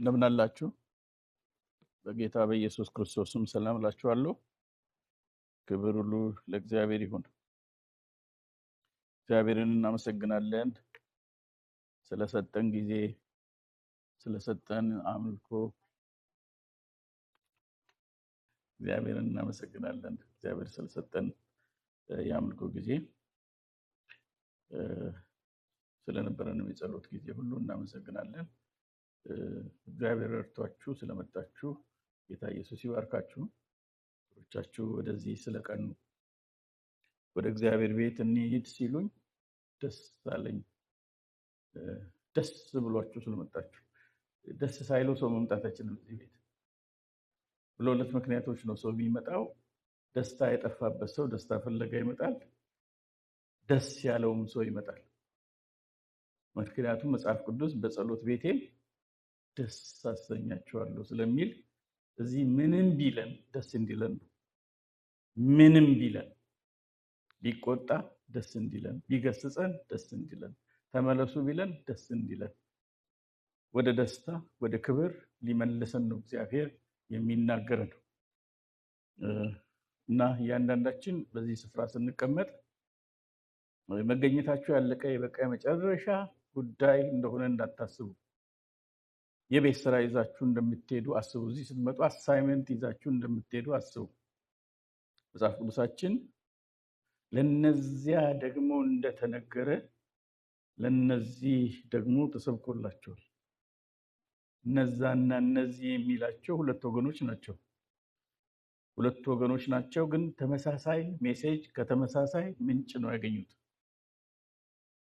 እንደምን አላችሁ? በጌታ በኢየሱስ ክርስቶስም ሰላም እላችኋለሁ። ክብር ሁሉ ለእግዚአብሔር ይሁን። እግዚአብሔርን እናመሰግናለን ስለሰጠን ጊዜ፣ ስለሰጠን አምልኮ። እግዚአብሔርን እናመሰግናለን እግዚአብሔር ስለሰጠን የአምልኮ ጊዜ፣ ስለነበረንም የጸሎት ጊዜ ሁሉ እናመሰግናለን። እግዚአብሔር ረድቷችሁ ስለመጣችሁ ጌታ ኢየሱስ ይባርካችሁ። ቻችሁ ወደዚህ ስለቀኑ ወደ እግዚአብሔር ቤት እንሂድ ሲሉኝ ደስ አለኝ። ደስ ብሏችሁ ስለመጣችሁ። ደስ ሳይለው ሰው መምጣት አይችልም እዚህ ቤት። በሁለት ምክንያቶች ነው ሰው የሚመጣው። ደስታ የጠፋበት ሰው ደስታ ፍለጋ ይመጣል፣ ደስ ያለውም ሰው ይመጣል። ምክንያቱም መጽሐፍ ቅዱስ በጸሎት ቤቴ ደስ አሰኛችኋለሁ ስለሚል እዚህ ምንም ቢለን ደስ እንዲለን ነው። ምንም ቢለን፣ ቢቆጣ ደስ እንዲለን፣ ቢገስጸን ደስ እንዲለን፣ ተመለሱ ቢለን ደስ እንዲለን፣ ወደ ደስታ ወደ ክብር ሊመልሰን ነው እግዚአብሔር የሚናገረን። እና እያንዳንዳችን በዚህ ስፍራ ስንቀመጥ መገኘታችሁ ያለቀ የበቃ የመጨረሻ ጉዳይ እንደሆነ እንዳታስቡ። የቤት ስራ ይዛችሁ እንደምትሄዱ አስቡ። እዚህ ስትመጡ አሳይመንት ይዛችሁ እንደምትሄዱ አስቡ። መጽሐፍ ቅዱሳችን ለነዚያ ደግሞ እንደተነገረ ለነዚህ ደግሞ ተሰብኮላቸዋል። እነዛና እነዚህ የሚላቸው ሁለት ወገኖች ናቸው። ሁለት ወገኖች ናቸው፣ ግን ተመሳሳይ ሜሴጅ ከተመሳሳይ ምንጭ ነው ያገኙት።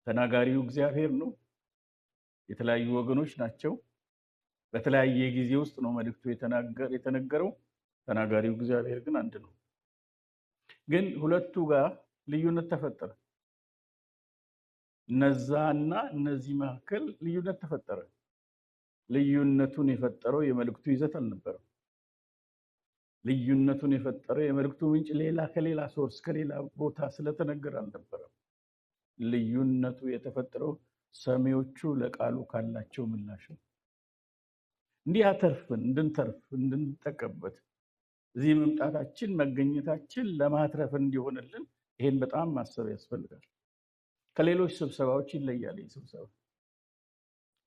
ተናጋሪው እግዚአብሔር ነው። የተለያዩ ወገኖች ናቸው። በተለያየ ጊዜ ውስጥ ነው መልእክቱ የተነገረው። ተናጋሪው እግዚአብሔር ግን አንድ ነው። ግን ሁለቱ ጋር ልዩነት ተፈጠረ። እነዛና እነዚህ መካከል ልዩነት ተፈጠረ። ልዩነቱን የፈጠረው የመልእክቱ ይዘት አልነበረም። ልዩነቱን የፈጠረው የመልእክቱ ምንጭ ሌላ ከሌላ ሶርስ ከሌላ ቦታ ስለተነገረ አልነበረም። ልዩነቱ የተፈጠረው ሰሚዎቹ ለቃሉ ካላቸው ምላሽ ነው። እንዲህ አተርፍን እንድንተርፍ እንድንጠቀምበት እዚህ መምጣታችን መገኘታችን ለማትረፍ እንዲሆንልን ይሄን በጣም ማሰብ ያስፈልጋል። ከሌሎች ስብሰባዎች ይለያል።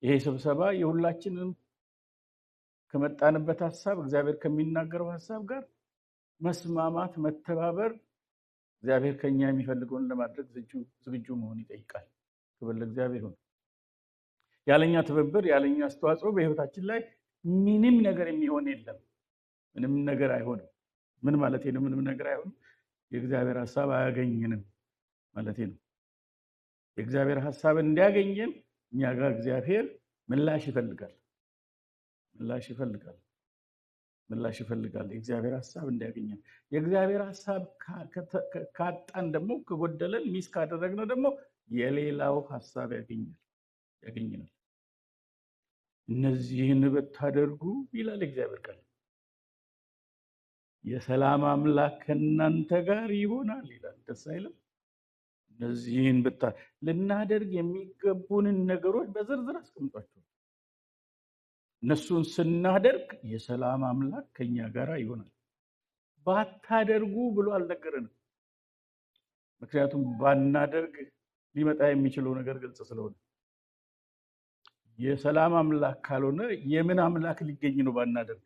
ይሄ ስብሰባ የሁላችንም ከመጣንበት ሐሳብ እግዚአብሔር ከሚናገረው ሐሳብ ጋር መስማማት፣ መተባበር፣ እግዚአብሔር ከኛ የሚፈልገውን ለማድረግ ዝግጁ መሆን ይጠይቃል። ክብር ለእግዚአብሔር ይሁን። ያለኛ ትብብር ያለኛ አስተዋጽኦ በህይወታችን ላይ ምንም ነገር የሚሆን የለም። ምንም ነገር አይሆንም። ምን ማለት ነው? ምንም ነገር አይሆንም። የእግዚአብሔር ሐሳብ አያገኘንም ማለት ነው። የእግዚአብሔር ሐሳብ እንዲያገኘን እኛ ጋር እግዚአብሔር ምላሽ ይፈልጋል። የእግዚአብሔር ሐሳብ እንዲያገኘን። የእግዚአብሔር ሐሳብ ካጣን ደግሞ ከጎደለን ሚስ ካደረግነው ደግሞ የሌላው ሐሳብ ያገኘናል። እነዚህን ብታደርጉ ይላል እግዚአብሔር ቃል፣ የሰላም አምላክ ከእናንተ ጋር ይሆናል ይላል። ደስ አይልም? እነዚህን ልናደርግ የሚገቡንን ነገሮች በዝርዝር አስቀምጧቸው። እነሱን ስናደርግ የሰላም አምላክ ከኛ ጋር ይሆናል። ባታደርጉ ብሎ አልነገረንም። ምክንያቱም ባናደርግ ሊመጣ የሚችለው ነገር ግልጽ ስለሆነ። የሰላም አምላክ ካልሆነ የምን አምላክ ሊገኝ ነው? ባናደርግ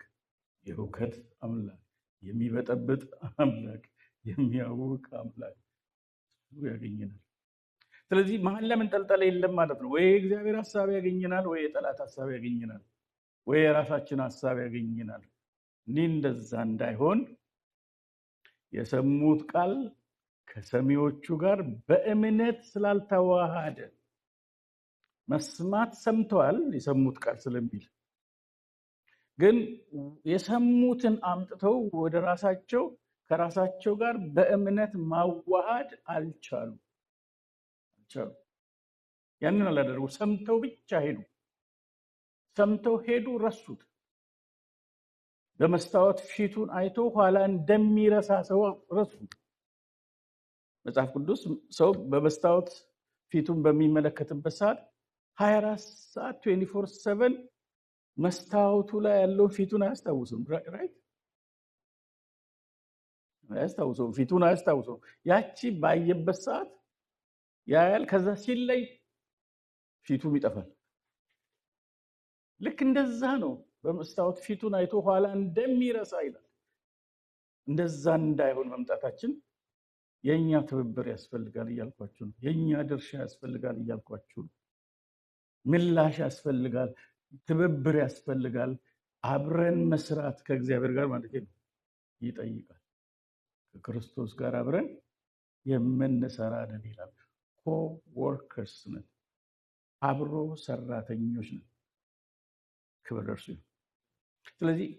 የሁከት አምላክ፣ የሚበጠብጥ አምላክ፣ የሚያውክ አምላክ ያገኘናል። ስለዚህ መሀል ለመንጠልጠል የለም ማለት ነው። ወይ እግዚአብሔር ሐሳብ ያገኘናል፣ ወይ የጠላት ሐሳብ ያገኘናል፣ ወይ የራሳችን ሐሳብ ያገኘናል። እንደዛ እንዳይሆን የሰሙት ቃል ከሰሚዎቹ ጋር በእምነት ስላልተዋሃደ፣ መስማት ሰምተዋል የሰሙት ቃል ስለሚል፣ ግን የሰሙትን አምጥተው ወደ ራሳቸው ከራሳቸው ጋር በእምነት ማዋሃድ አልቻሉ። ያንን አላደረጉ። ሰምተው ብቻ ሄዱ። ሰምተው ሄዱ፣ ረሱት። በመስታወት ፊቱን አይቶ ኋላ እንደሚረሳ ሰው ረሱት። መጽሐፍ ቅዱስ ሰው በመስታወት ፊቱን በሚመለከትበት ሰዓት 24 ሰዓት 24/7 መስታወቱ ላይ ያለው ፊቱን አያስታውስም። ራይት አያስታውሰው፣ ፊቱን አያስታውሰው። ያቺ ባየበት ሰዓት ያያል፣ ከዛ ሲለይ ፊቱም ይጠፋል። ልክ እንደዛ ነው። በመስታወት ፊቱን አይቶ ኋላ እንደሚረሳ ይላል። እንደዛ እንዳይሆን መምጣታችን የኛ ትብብር ያስፈልጋል እያልኳችሁ ነው። የኛ ድርሻ ያስፈልጋል እያልኳችሁ ነው። ምላሽ ያስፈልጋል፣ ትብብር ያስፈልጋል። አብረን መስራት ከእግዚአብሔር ጋር ማለት ነው ይጠይቃል። ከክርስቶስ ጋር አብረን የምንሰራ ነን ይላል። ኮወርከርስ ነን፣ አብሮ ሰራተኞች ነን። ክብር ለእርሱ ይሁን። ስለዚህ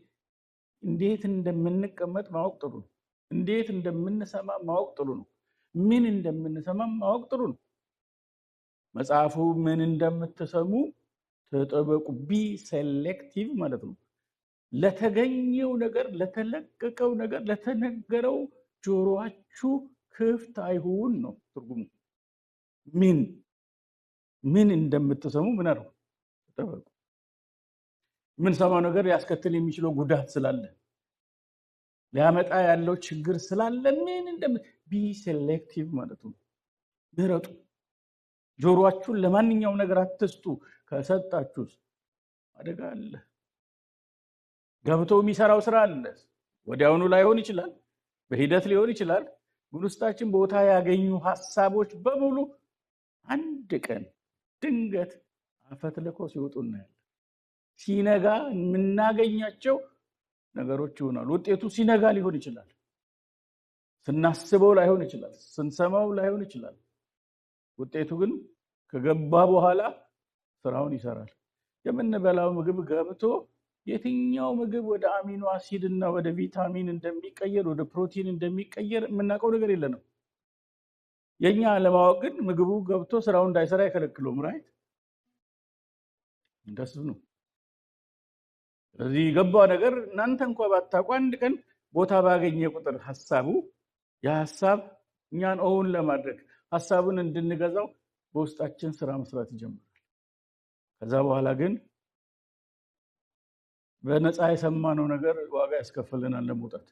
እንዴት እንደምንቀመጥ ማወቅ ጥሩ ነው። እንዴት እንደምንሰማ ማወቅ ጥሩ ነው። ምን እንደምንሰማ ማወቅ ጥሩ ነው። መጽሐፉ ምን እንደምትሰሙ ተጠበቁ፣ ቢ ሴሌክቲቭ ማለት ነው። ለተገኘው ነገር፣ ለተለቀቀው ነገር፣ ለተነገረው ጆሮአችሁ ክፍት አይሁን ነው ትርጉሙ። ምን እንደምትሰሙ ምን አድርጉ፣ ተጠበቁ። የምንሰማው ነገር ያስከትል የሚችለው ጉዳት ስላለ፣ ሊያመጣ ያለው ችግር ስላለ ምን ቢ ሴሌክቲቭ ማለት ነው። ምረጡ። ጆሮአችሁን ለማንኛውም ነገር አትስጡ። ከሰጣችሁስ አደጋ አለ። ገብቶ የሚሰራው ስራ አለ። ወዲያውኑ ላይሆን ይችላል፣ በሂደት ሊሆን ይችላል። ግን ውስጣችን ቦታ ያገኙ ሀሳቦች በሙሉ አንድ ቀን ድንገት አፈትልኮ ሲወጡ እናያለን። ሲነጋ የምናገኛቸው ነገሮች ይሆናሉ። ውጤቱ ሲነጋ ሊሆን ይችላል፣ ስናስበው ላይሆን ይችላል፣ ስንሰማው ላይሆን ይችላል። ውጤቱ ግን ከገባ በኋላ ስራውን ይሰራል። የምንበላው ምግብ ገብቶ የትኛው ምግብ ወደ አሚኖ አሲድ እና ወደ ቪታሚን እንደሚቀየር፣ ወደ ፕሮቲን እንደሚቀየር የምናውቀው ነገር የለንም። የኛ ለማወቅ ግን ምግቡ ገብቶ ስራውን እንዳይሰራ አይከለክለውም። ራይት እንደሱ ነው። ስለዚህ የገባው ነገር እናንተ እንኳን ባታውቁ አንድ ቀን ቦታ ባገኘ ቁጥር ሐሳቡ የሐሳብ እኛን ኦውን ለማድረግ ሐሳቡን እንድንገዛው በውስጣችን ስራ መስራት ይጀምራል። ከዛ በኋላ ግን በነፃ የሰማነው ነገር ዋጋ ያስከፍለናል ለመውጣት።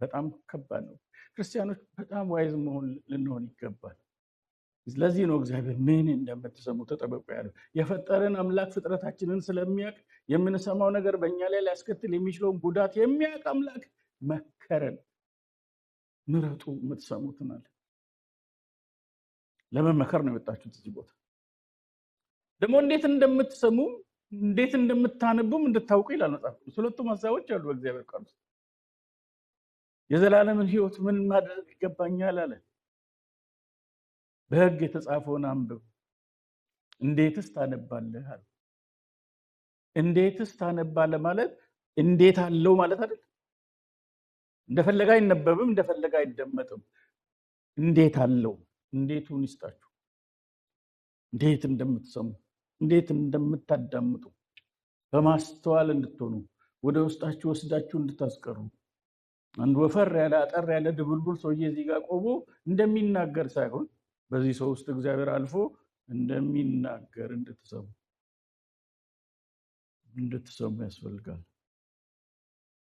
በጣም ከባድ ነው። ክርስቲያኖች በጣም ዋይዝ ልንሆን ይገባል። ስለዚህ ነው እግዚአብሔር ምን እንደምትሰሙ ተጠበቁ ያለው። የፈጠረን አምላክ ፍጥረታችንን ስለሚያውቅ የምንሰማው ነገር በእኛ ላይ ሊያስከትል የሚችለውን ጉዳት የሚያውቅ አምላክ መከረን። ምረጡ የምትሰሙትን አለ። ለመመከር ነው የመጣችሁት እዚህ ቦታ። ደግሞ እንዴት እንደምትሰሙ እንዴት እንደምታነቡም እንድታውቁ ይላል መጽሐፍ ቅዱስ። ሁለቱም ሐሳቦች አሉ በእግዚአብሔር ቃል ውስጥ። የዘላለምን ሕይወት ምን ማድረግ ይገባኛል አለ። በሕግ የተጻፈውን አንብብ። እንዴትስ ታነባለህ አለ። እንዴትስ ታነባለህ ማለት እንዴት አለው ማለት አይደል። እንደፈለገ አይነበብም፣ እንደፈለገ አይደመጥም። እንዴት አለው። እንዴቱን ይስጣችሁ። እንዴት እንደምትሰሙ፣ እንዴት እንደምታዳምጡ በማስተዋል እንድትሆኑ፣ ወደ ውስጣችሁ ወስዳችሁ እንድታስቀሩ። አንድ ወፈር ያለ አጠር ያለ ድብልቡል ሰውዬ እዚህ ጋር ቆሞ እንደሚናገር ሳይሆን በዚህ ሰው ውስጥ እግዚአብሔር አልፎ እንደሚናገር እንድትሰሙ ያስፈልጋል።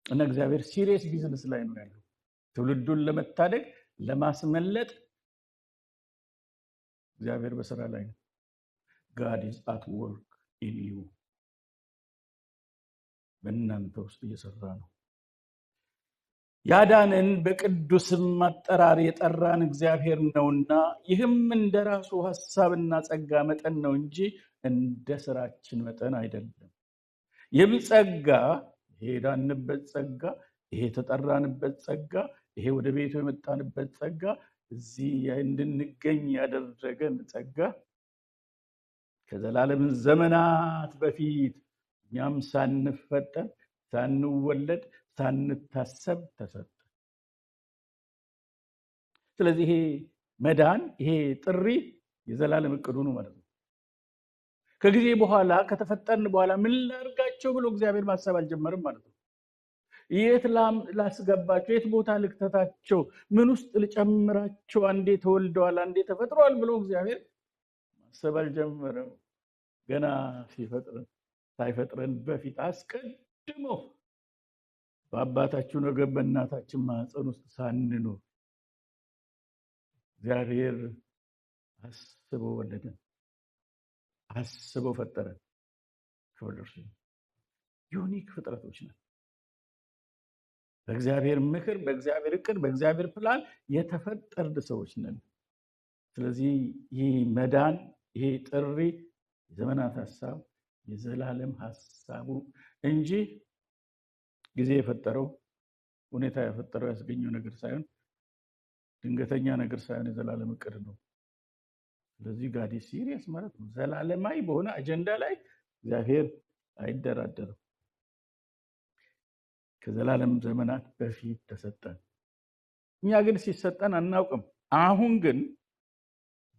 እና እግዚአብሔር ሲሪየስ ቢዝነስ ላይ ነው ያለው። ትውልዱን ለመታደግ ለማስመለጥ እግዚአብሔር በስራ ላይ ነው። God is at work in you። በእናንተ ውስጥ እየሰራ ነው። ያዳንን በቅዱስም አጠራር የጠራን እግዚአብሔር ነውና ይህም እንደራሱ ሐሳብና ጸጋ መጠን ነው እንጂ እንደ ስራችን መጠን አይደለም። ይህም ጸጋ፣ ይሄ ዳንበት ጸጋ፣ ይሄ ተጠራንበት ጸጋ፣ ይሄ ወደ ቤቱ የመጣንበት ጸጋ፣ እዚህ እንድንገኝ ያደረገን ጸጋ ከዘላለም ዘመናት በፊት እኛም ሳንፈጠር ሳንወለድ ሳንታሰብ ተሰጠ። ስለዚህ ይሄ መዳን፣ ይሄ ጥሪ የዘላለም እቅዱ ነው ማለት ነው። ከጊዜ በኋላ ከተፈጠርን በኋላ ምን ላድርጋቸው ብሎ እግዚአብሔር ማሰብ አልጀመርም ማለት ነው። የት ላስገባቸው፣ የት ቦታ ልክተታቸው፣ ምን ውስጥ ልጨምራቸው፣ አንዴ ተወልደዋል አንዴ ተፈጥሯል ብሎ እግዚአብሔር ማሰብ አልጀመረም። ገና ሳይፈጥረን በፊት አስቀድሞ በአባታችን ወገብ በእናታችን ማህፀን ውስጥ ሳንኖር እግዚአብሔር አስቦ ወለደን፣ አስቦ ፈጠረን። ክብር ለእርሱ። ዩኒክ ፍጥረቶች ነን። በእግዚአብሔር ምክር፣ በእግዚአብሔር እቅድ፣ በእግዚአብሔር ፕላን የተፈጠርን ሰዎች ነን። ስለዚህ ይህ መዳን፣ ይሄ ጥሪ የዘመናት ሀሳብ፣ የዘላለም ሀሳቡ እንጂ ጊዜ የፈጠረው ሁኔታ የፈጠረው ያስገኘው ነገር ሳይሆን ድንገተኛ ነገር ሳይሆን የዘላለም እቅድ ነው። ስለዚህ ጋዲ ሲሪየስ ማለት ነው። ዘላለማዊ በሆነ አጀንዳ ላይ እግዚአብሔር አይደራደርም። ከዘላለም ዘመናት በፊት ተሰጠን። እኛ ግን ሲሰጠን አናውቅም። አሁን ግን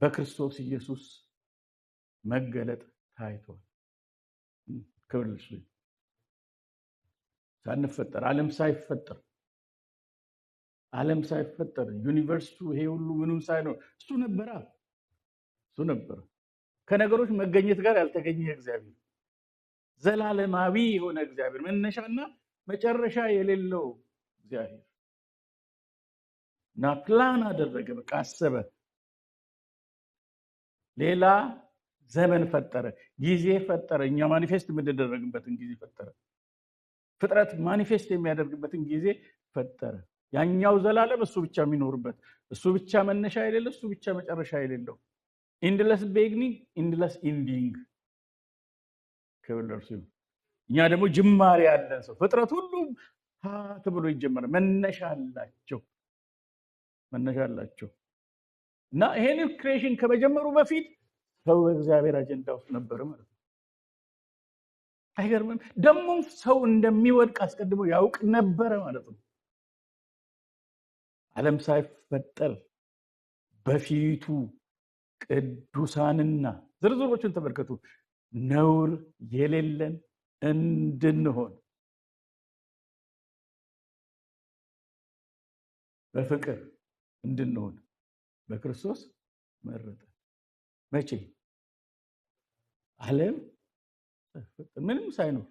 በክርስቶስ ኢየሱስ መገለጥ ታይቷል። ክብር ለእርሱ። ሳንፈጠር ዓለም ሳይፈጠር ዩኒቨርሲቲው ይሄ ሁሉ ምንም ሳይኖር እሱ ነበር። ከነገሮች መገኘት ጋር ያልተገኘ እግዚአብሔር፣ ዘላለማዊ የሆነ እግዚአብሔር፣ መነሻና መጨረሻ የሌለው እግዚአብሔር እና ፕላን አደረገ። በቃ አሰበ። ሌላ ዘመን ፈጠረ፣ ጊዜ ፈጠረ። እኛ ማኒፌስት የምንደረግበትን ጊዜ ፈጠረ። ፍጥረት ማኒፌስት የሚያደርግበትን ጊዜ ፈጠረ። ያኛው ዘላለም እሱ ብቻ የሚኖርበት፣ እሱ ብቻ መነሻ የሌለው፣ እሱ ብቻ መጨረሻ የሌለው፣ ኢንድለስ ቢግኒንግ ኢንድለስ ኢንዲንግ። ክብር ለእርሱ ይሁን። እኛ ደግሞ ጅማሬ ያለን ሰው፣ ፍጥረት ሁሉ ተብሎ ይጀመራል። መነሻ አላቸው እና ይሄን ክሬሽን ከመጀመሩ በፊት ሰው በእግዚአብሔር አጀንዳ ውስጥ ነበር ማለት ነው። አይገርምም? ደግሞ ሰው እንደሚወድቅ አስቀድሞ ያውቅ ነበረ ማለት ነው። ዓለም ሳይፈጠር በፊቱ ቅዱሳንና ዝርዝሮችን ተመልከቱ፣ ነውር የሌለን እንድንሆን በፍቅር እንድንሆን በክርስቶስ መረጠ። መቼ? ዓለም ምንም ሳይኖር።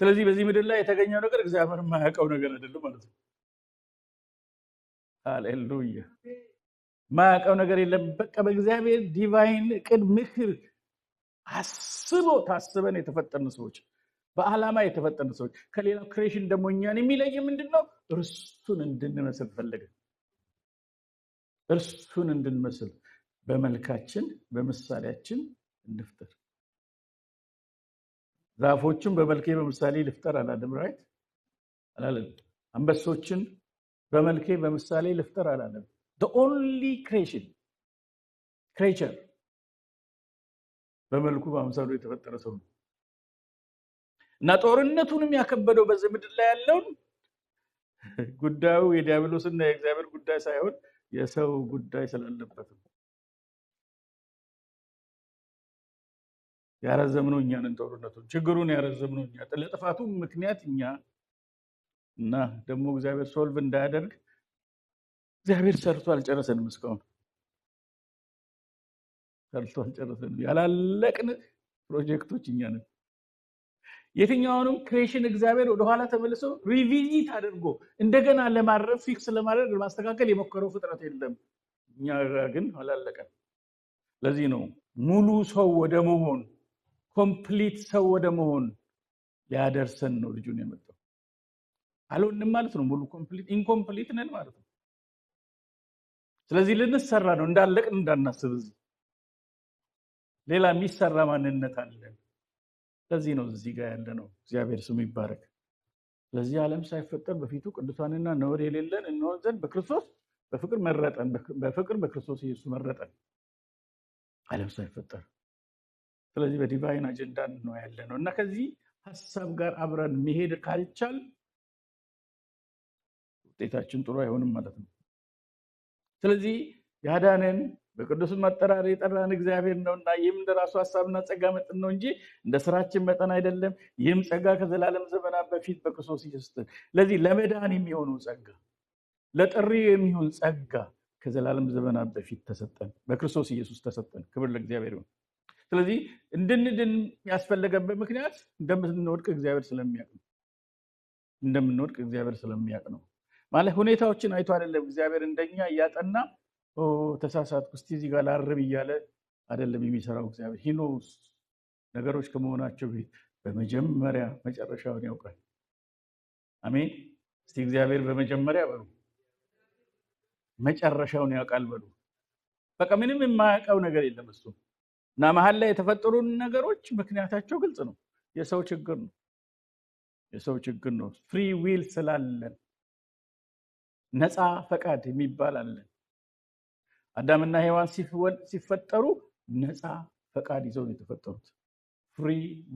ስለዚህ በዚህ ምድር ላይ የተገኘው ነገር እግዚአብሔር የማያውቀው ነገር አይደለም ማለት ነው። ሃሌሉያ! የማያውቀው ነገር የለም። በቃ በእግዚአብሔር ዲቫይን እቅድ ምክር ታስበን የተፈጠርን ሰዎች፣ በዓላማ የተፈጠርን ሰዎች። ከሌላው ክሬሽን ደግሞ እኛን የሚለይ ምንድነው? እርሱን እንድንመስል ፈለገ። እርሱን እንድንመስል በመልካችን በምሳሌያችን እንፍጠር። ዛፎችን በመልኬ በምሳሌ ልፍጠር አላለም። ራይት አላለም። አንበሶችን በመልኬ በምሳሌ ልፍጠር አላለም። the only creature በመልኩ በአምሳሉ የተፈጠረ ሰው ነው እና ጦርነቱንም ያከበደው በዚህ ምድር ላይ ያለውን ጉዳዩ የዲያብሎስና የእግዚአብሔር ጉዳይ ሳይሆን የሰው ጉዳይ ስላለበት ነው። ያረዘምነው እኛ ነን። ጦርነቱን ችግሩን ያረዘምነው እኛ፣ ለጥፋቱ ምክንያት እኛ እና ደግሞ እግዚአብሔር ሶልቭ እንዳያደርግ እግዚአብሔር ሰርቶ አልጨረሰንም። እስካሁን ሰርቶ አልጨረሰንም። ያላለቅን ፕሮጀክቶች እኛ ነን። የትኛውንም ክሬሽን እግዚአብሔር ወደኋላ ተመልሶ ሪቪዚት አድርጎ እንደገና ለማረፍ ፊክስ ለማድረግ ማስተካከል የሞከረው ፍጥረት የለም። እኛ ግን አላለቀን። ለዚህ ነው ሙሉ ሰው ወደ መሆን ኮምፕሊት ሰው ወደ መሆን ሊያደርሰን ነው ልጁን የመጣው። አልሆንም ማለት ነው። ሙሉ ኮምፕሊት ኢንኮምፕሊት ነን ማለት ነው። ስለዚህ ልንሰራ ነው። እንዳለቅን እንዳናስብ ሌላ የሚሰራ ማንነት አለን። ለዚህ ነው እዚህ ጋር ያለ ነው። እግዚአብሔር ስሙ ይባረክ። ስለዚህ ዓለም ሳይፈጠር በፊቱ ቅዱሳንና ነውር የሌለን እንሆን ዘንድ በክርስቶስ በፍቅር መረጠን። በፍቅር በክርስቶስ ኢየሱስ መረጠን ዓለም ሳይፈጠር። ስለዚህ በዲቫይን አጀንዳ ነው ያለ ነው እና ከዚህ ሐሳብ ጋር አብረን መሄድ ካልቻል ውጤታችን ጥሩ አይሆንም ማለት ነው። ስለዚህ ያዳነን በቅዱስ መጠራር የጠራን እግዚአብሔር ነውና ይህም እንደራሱ ሐሳብና ጸጋ መጠን ነው እንጂ እንደ ስራችን መጠን አይደለም። ይህም ጸጋ ከዘላለም ዘመናት በፊት በክርስቶስ ኢየሱስ። ለዚህ ለመዳን የሚሆነው ጸጋ፣ ለጥሪ የሚሆን ጸጋ ከዘላለም ዘመናት በፊት ተሰጠን፣ በክርስቶስ ኢየሱስ ተሰጠን። ክብር ለእግዚአብሔር ይሁን። ስለዚህ እንድንድን ያስፈልገበት ምክንያት እንደምንወድቅ እግዚአብሔር ስለሚያውቅ ነው። ማለት ሁኔታዎችን አይቶ አይደለም እግዚአብሔር እንደኛ እያጠና ተሳሳትኩ እስቲ እዚህ ጋር ላርም እያለ አይደለም የሚሰራው። እግዚአብሔር ሂኖስ ነገሮች ከመሆናቸው በፊት በመጀመሪያ መጨረሻውን ያውቃል። አሜን። እስቲ እግዚአብሔር በመጀመሪያ በሉ መጨረሻውን ያውቃል በሉ። በቃ ምንም የማያውቀው ነገር የለም እሱ። እና መሀል ላይ የተፈጠሩ ነገሮች ምክንያታቸው ግልጽ ነው። የሰው ችግር ነው። ፍሪ ዊል ስላለን ነፃ ፈቃድ የሚባል አለን። አዳምና ሔዋን ሲፈጠሩ ነፃ ፈቃድ ይዘው ነው የተፈጠሩት። ፍሪ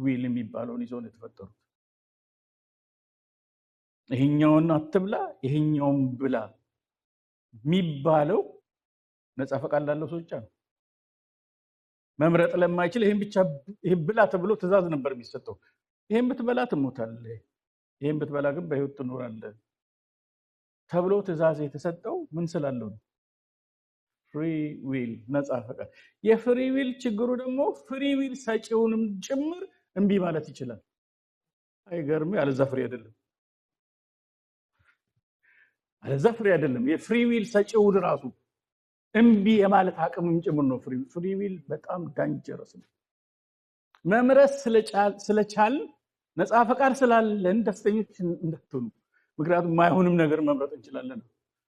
ዊል የሚባለውን ይዘው ነው የተፈጠሩት። ይሄኛውን አትብላ ይሄኛውን ብላ የሚባለው ነፃ ፈቃድ ላለው ሰው ብቻ ነው። መምረጥ ለማይችል ይሄን ብላ ተብሎ ትእዛዝ ነበር የሚሰጠው። ይሄን ብትበላ ትሞታለህ፣ ይሄን ብትበላ ግን በህይወት ትኖራለህ ተብሎ ትእዛዝ የተሰጠው ምን ስላለው ነው? ፍሪ ዊል ነፃ ፈቃድ። የፍሪ ዊል ችግሩ ደግሞ ፍሪ ዊል ሰጪውንም ጭምር እምቢ ማለት ይችላል። አይገርም? ያለዛ ፍሪ አይደለም። የፍሪ ዊል ሰጪውን ራሱ እምቢ የማለት አቅምም ጭምር ነው። ፍሪ ዊል በጣም ዳንጀረስ ነው። መምረጥ ስለቻል ነፃ ፈቃድ ስላለን ደስተኞች እንዳትሆኑ። ምክንያቱም ማይሆንም ነገር መምረጥ እንችላለን።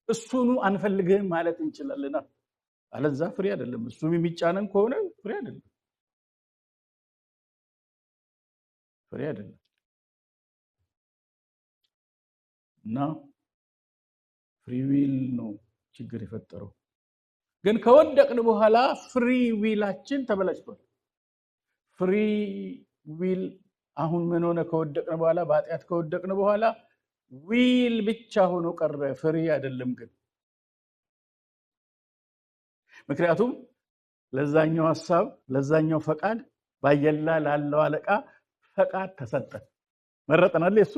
እሱኑ አንፈልግህም ማለት እንችላለን። አለዛ ፍሪ አይደለም። እሱም የሚጫነን ከሆነ ፍሪ አይደለም። እና ፍሪ ዊል ነው ችግር የፈጠረው። ግን ከወደቅን በኋላ ፍሪ ዊላችን ተበላሽቷል። ፍሪ ዊል አሁን ምን ሆነ? ከወደቅን በኋላ በኃጢአት ከወደቅን በኋላ ዊል ብቻ ሆኖ ቀረ፣ ፍሪ አይደለም። ግን ምክንያቱም ለዛኛው ሐሳብ ለዛኛው ፈቃድ ባየላ ላለው አለቃ ፈቃድ ተሰጠ። መረጠናል። እሱ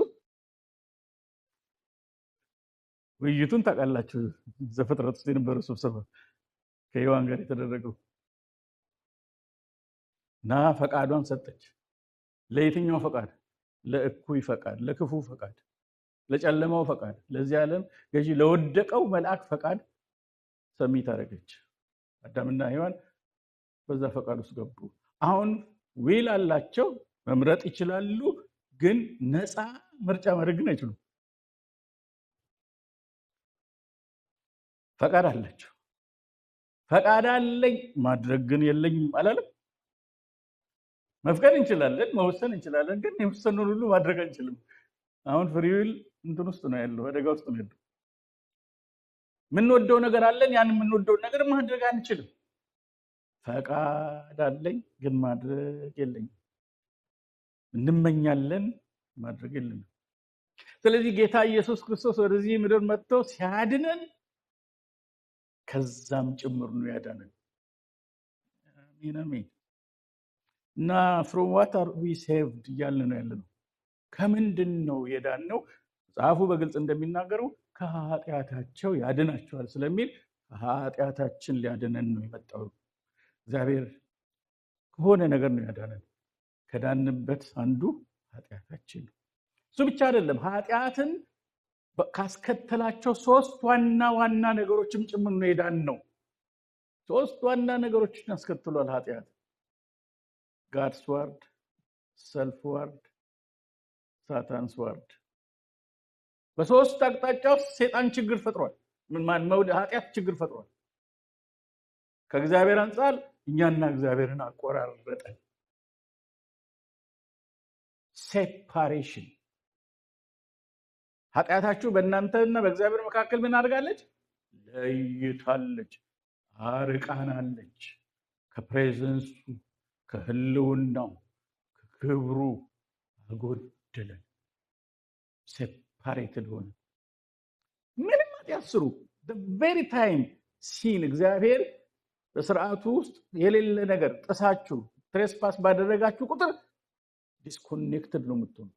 ውይይቱን ታውቃላችሁ። ዘፍጥረት ውስጥ የነበረው ስብሰባ ከሔዋን ጋር የተደረገው እና ፈቃዷን ሰጠች። ለየትኛው ፈቃድ? ለእኩይ ፈቃድ፣ ለክፉ ፈቃድ፣ ለጨለማው ፈቃድ፣ ለዚህ ዓለም ገዢ ለወደቀው መልአክ ፈቃድ ሰሚት አደረገች። አዳምና ሔዋን በዛ ፈቃድ ውስጥ ገቡ። አሁን ዊል አላቸው፣ መምረጥ ይችላሉ። ግን ነፃ ምርጫ ማድረግ አይችሉም። ፈቃድ አላቸው። ፈቃድ አለኝ ማድረግ ግን የለኝም አላለም። መፍቀድ እንችላለን፣ መወሰን እንችላለን። ግን የወሰነውን ሁሉ ማድረግ አንችልም። አሁን ፍሪ ዊል እንትን ውስጥ ነው ያለው፣ አደጋ ውስጥ ነው ያለው። የምንወደው ነገር አለን፣ ያን የምንወደውን ነገር ማድረግ አንችልም። ፈቃድ አለኝ ግን ማድረግ የለኝም። እንመኛለን፣ ማድረግ የለንም። ስለዚህ ጌታ ኢየሱስ ክርስቶስ ወደዚህ ምድር መጥቶ ሲያድነን ከዛም ጭምር ነው ያዳነን። አሜን። እና from what are we saved እያልን ነው ያለነው። ከምንድን ነው የዳነው? መጽሐፉ በግልጽ እንደሚናገረው ከኃጢአታቸው ያድናቸዋል ስለሚል ከኃጢአታችን ሊያድነን ነው የመጣው። እግዚአብሔር ከሆነ ነገር ነው ያዳነን። ከዳንበት አንዱ ኃጢአታችን ነው። እሱ ብቻ አይደለም፣ ኃጢአትን ካስከተላቸው ሶስት ዋና ነገሮችም ጭምር ነው የዳነው። ሶስት ዋና ነገሮችን ያስከትሏል ኃጢአት። God's word, self word, Satan's word። በሶስት አቅጣጫው ሰይጣን ችግር ፈጥሯል። ኃጢአት ችግር ፈጥሯል። ከእግዚአብሔር አንፃር እኛና እግዚአብሔርን አቆራረጠ። ሴፓሬሽን። ኃጢአታችሁ በእናንተና በእግዚአብሔር መካከል ምን አድርጋለች? ለይታለች፣ አርቃናለች። ከፕሬዘንሱ ከህልውናው ከክብሩ አጎደለን። ሴፓሬትድ ሆነ። ምንም አትያስሩ። the very time ሲን እግዚአብሔር በስርዓቱ ውስጥ የሌለ ነገር ጥሳችሁ ትሬስፓስ ባደረጋችሁ ቁጥር ዲስኮኔክትድ ነው የምትሆኑት።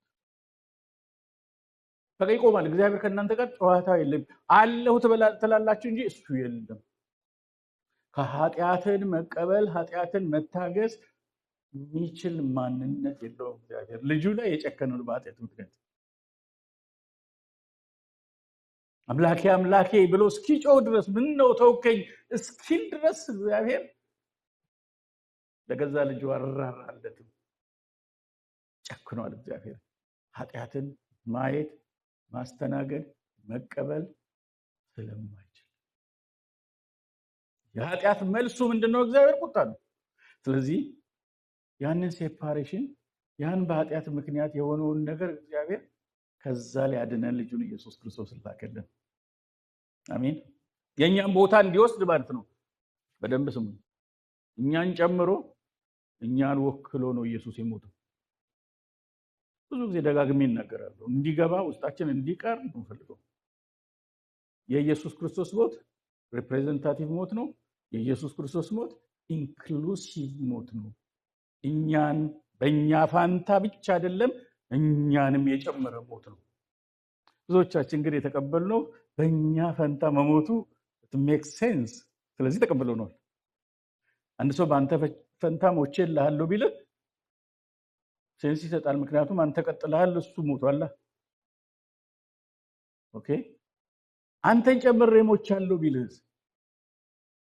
በቃ ይቆማል። እግዚአብሔር ከእናንተ ጋር ጨዋታ የለም። አለሁ ትላላችሁ እንጂ እሱ የለም። ከኃጢአትን መቀበል፣ ኃጢአትን መታገስ የሚችል ማንነት የለውም እግዚአብሔር ልጁ ላይ የጨከነው በኃጢአት ምክንያት። አምላኬ አምላኬ ብሎ እስኪጮህ ድረስ ምን ነው ተውከኝ እስኪል ድረስ እግዚአብሔር ለገዛ ልጁ አራራለትም። ጨክኗል እግዚአብሔር። ኃጢአትን ማየት ማስተናገድ መቀበል ስለማይችል የኃጢአት መልሱ ምንድነው? እግዚአብሔር ቁጣ ነው። ስለዚህ ያንን ሴፓሬሽን ያን በኃጢአት ምክንያት የሆነውን ነገር እግዚአብሔር ከዛ ላይ ያድነን ልጁን ኢየሱስ ክርስቶስ ላከልን። አሜን። የኛን ቦታ እንዲወስድ ማለት ነው። በደንብ ስሙ። እኛን ጨምሮ እኛን ወክሎ ነው ኢየሱስ የሞተው። ብዙ ጊዜ ደጋግሜ እናገራለሁ። እንዲገባ ውስጣችን እንዲቀር ነው ፈልገው። የኢየሱስ ክርስቶስ ሞት ሪፕሬዘንታቲቭ ሞት ነው። የኢየሱስ ክርስቶስ ሞት ኢንክሉሲቭ ሞት ነው። እኛን በእኛ ፋንታ ብቻ አይደለም እኛንም የጨመረ ሞት ነው። ብዙዎቻችን ግን የተቀበልነው በእኛ ፈንታ መሞቱ ሜክ ሴንስ። ስለዚህ ተቀበልነዋል። አንድ ሰው በአንተ ፈንታ ሞቼልሃለሁ ቢልህ ሴንስ ይሰጣል። ምክንያቱም አንተ ቀጥለሃል፣ እሱ ሞቷል። ኦኬ። አንተን ጨምሬ ሞቻለሁ ቢልህ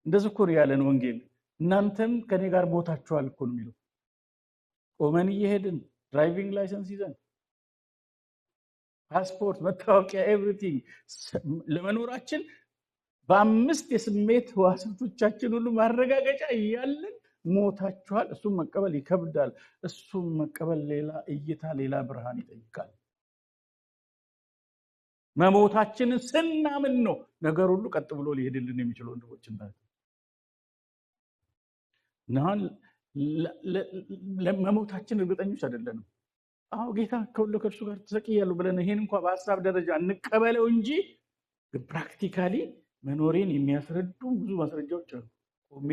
እንደዚህ እኮ ነው ያለን ወንጌል። እናንተም ከኔ ጋር ሞታችኋል እኮ ነው የሚለው። ቆመን እየሄድን ድራይቪንግ ላይሰንስ ይዘን ፓስፖርት፣ መታወቂያ፣ ኤቭሪቲንግ ለመኖራችን በአምስት የስሜት ህዋሳቶቻችን ሁሉ ማረጋገጫ እያለን ሞታችኋል። እሱም መቀበል ይከብዳል። እሱም መቀበል ሌላ እይታ፣ ሌላ ብርሃን ይጠይቃል። መሞታችንን ስናምን ነው ነገር ሁሉ ቀጥ ብሎ ሊሄድልን የሚችለው። ወንድሞች እና ለመሞታችን እርግጠኞች አይደለንም። አዎ ጌታ ከሁሉ ከእርሱ ጋር ተሰቅያለሁ ብለን ይሄን እንኳን በሀሳብ ደረጃ እንቀበለው እንጂ ፕራክቲካሊ መኖሬን የሚያስረዱ ብዙ ማስረጃዎች አሉ። ቆሜ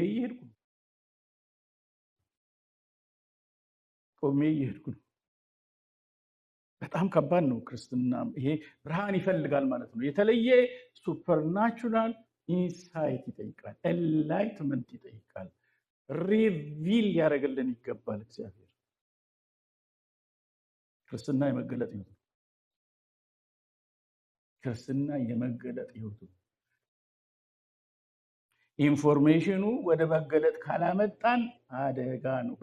እየሄድኩ ነው። በጣም ከባድ ነው ክርስትና። ይሄ ብርሃን ይፈልጋል ማለት ነው። የተለየ ሱፐርናቹራል ኢንሳይት ይጠይቃል። ኤንላይትመንት ይጠይቃል። ሪቪል ያደርግልን ይገባል እግዚአብሔር። ክርስትና የመገለጥ ህይወት ነው። ክርስትና የመገለጥ ህይወት ነው። ኢንፎርሜሽኑ ወደ መገለጥ ካላመጣን አደጋ ነው።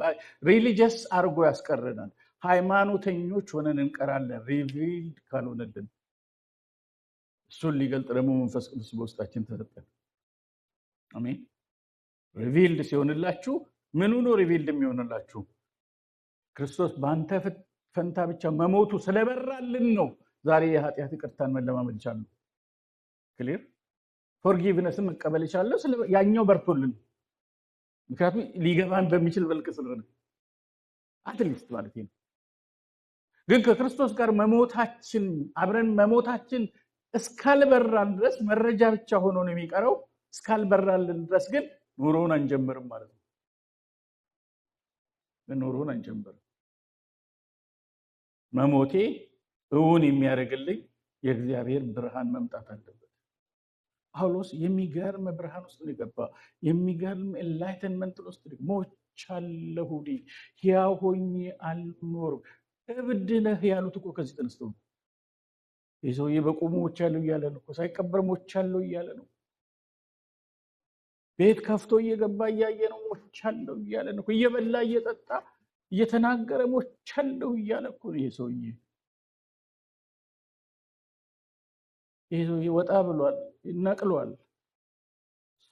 ሪሊጂየስ አርጎ ያስቀረናል። ሃይማኖተኞች ሆነን እንቀራለን ሪቪልድ ካልሆነልን። እሱን ሊገልጥ ደግሞ መንፈስ ቅዱስ በውስጣችን ተሰጠን። አሜን። ሪቪልድ ሲሆንላችሁ ምኑ ነው ሪቪልድ የሚሆንላችሁ? ክርስቶስ በአንተ ፈንታ ብቻ መሞቱ ስለበራልን ነው ዛሬ የኃጢአት ይቅርታን መለማመድ ይቻላል። ክሊር ፎርጊቭነስን መቀበል ይቻላል ያኛው በርቶልን። ምክንያቱም ሊገባን በሚችል መልክ ስለሆነ አትሊስት ማለት ነው። ግን ከክርስቶስ ጋር መሞታችን አብረን መሞታችን እስካልበራን ድረስ መረጃ ብቻ ሆኖ ነው የሚቀረው። እስካልበራልን ድረስ ግን ኑሮውን አንጀምርም ማለት ነው። ኑሮውን አንጀምርም። መሞቴ እውን የሚያደርግልኝ የእግዚአብሔር ብርሃን መምጣት አለበት። ጳውሎስ የሚገርም ብርሃን ውስጥ ሊገባ የሚገርም ኤንላይትመንት ውስጥ ሞቻለሁ፣ ሕያው ሆኜ አልኖርም። እብድ ነህ ያሉት እኮ ከዚህ ተነስተው ነው። የሰውዬ በቁሙ ሞቻለሁ እያለ ነው። ሳይቀበር ሞቻለሁ እያለ ነው። ቤት ከፍቶ እየገባ እያየ ነው ሞቻለሁ እያለ ነው። እየበላ እየጠጣ እየተናገረ ሞቻለሁ እያለ እኮ ነው። ይሄ ሰውዬ ወጣ ብሏል፣ ነቅሏል፣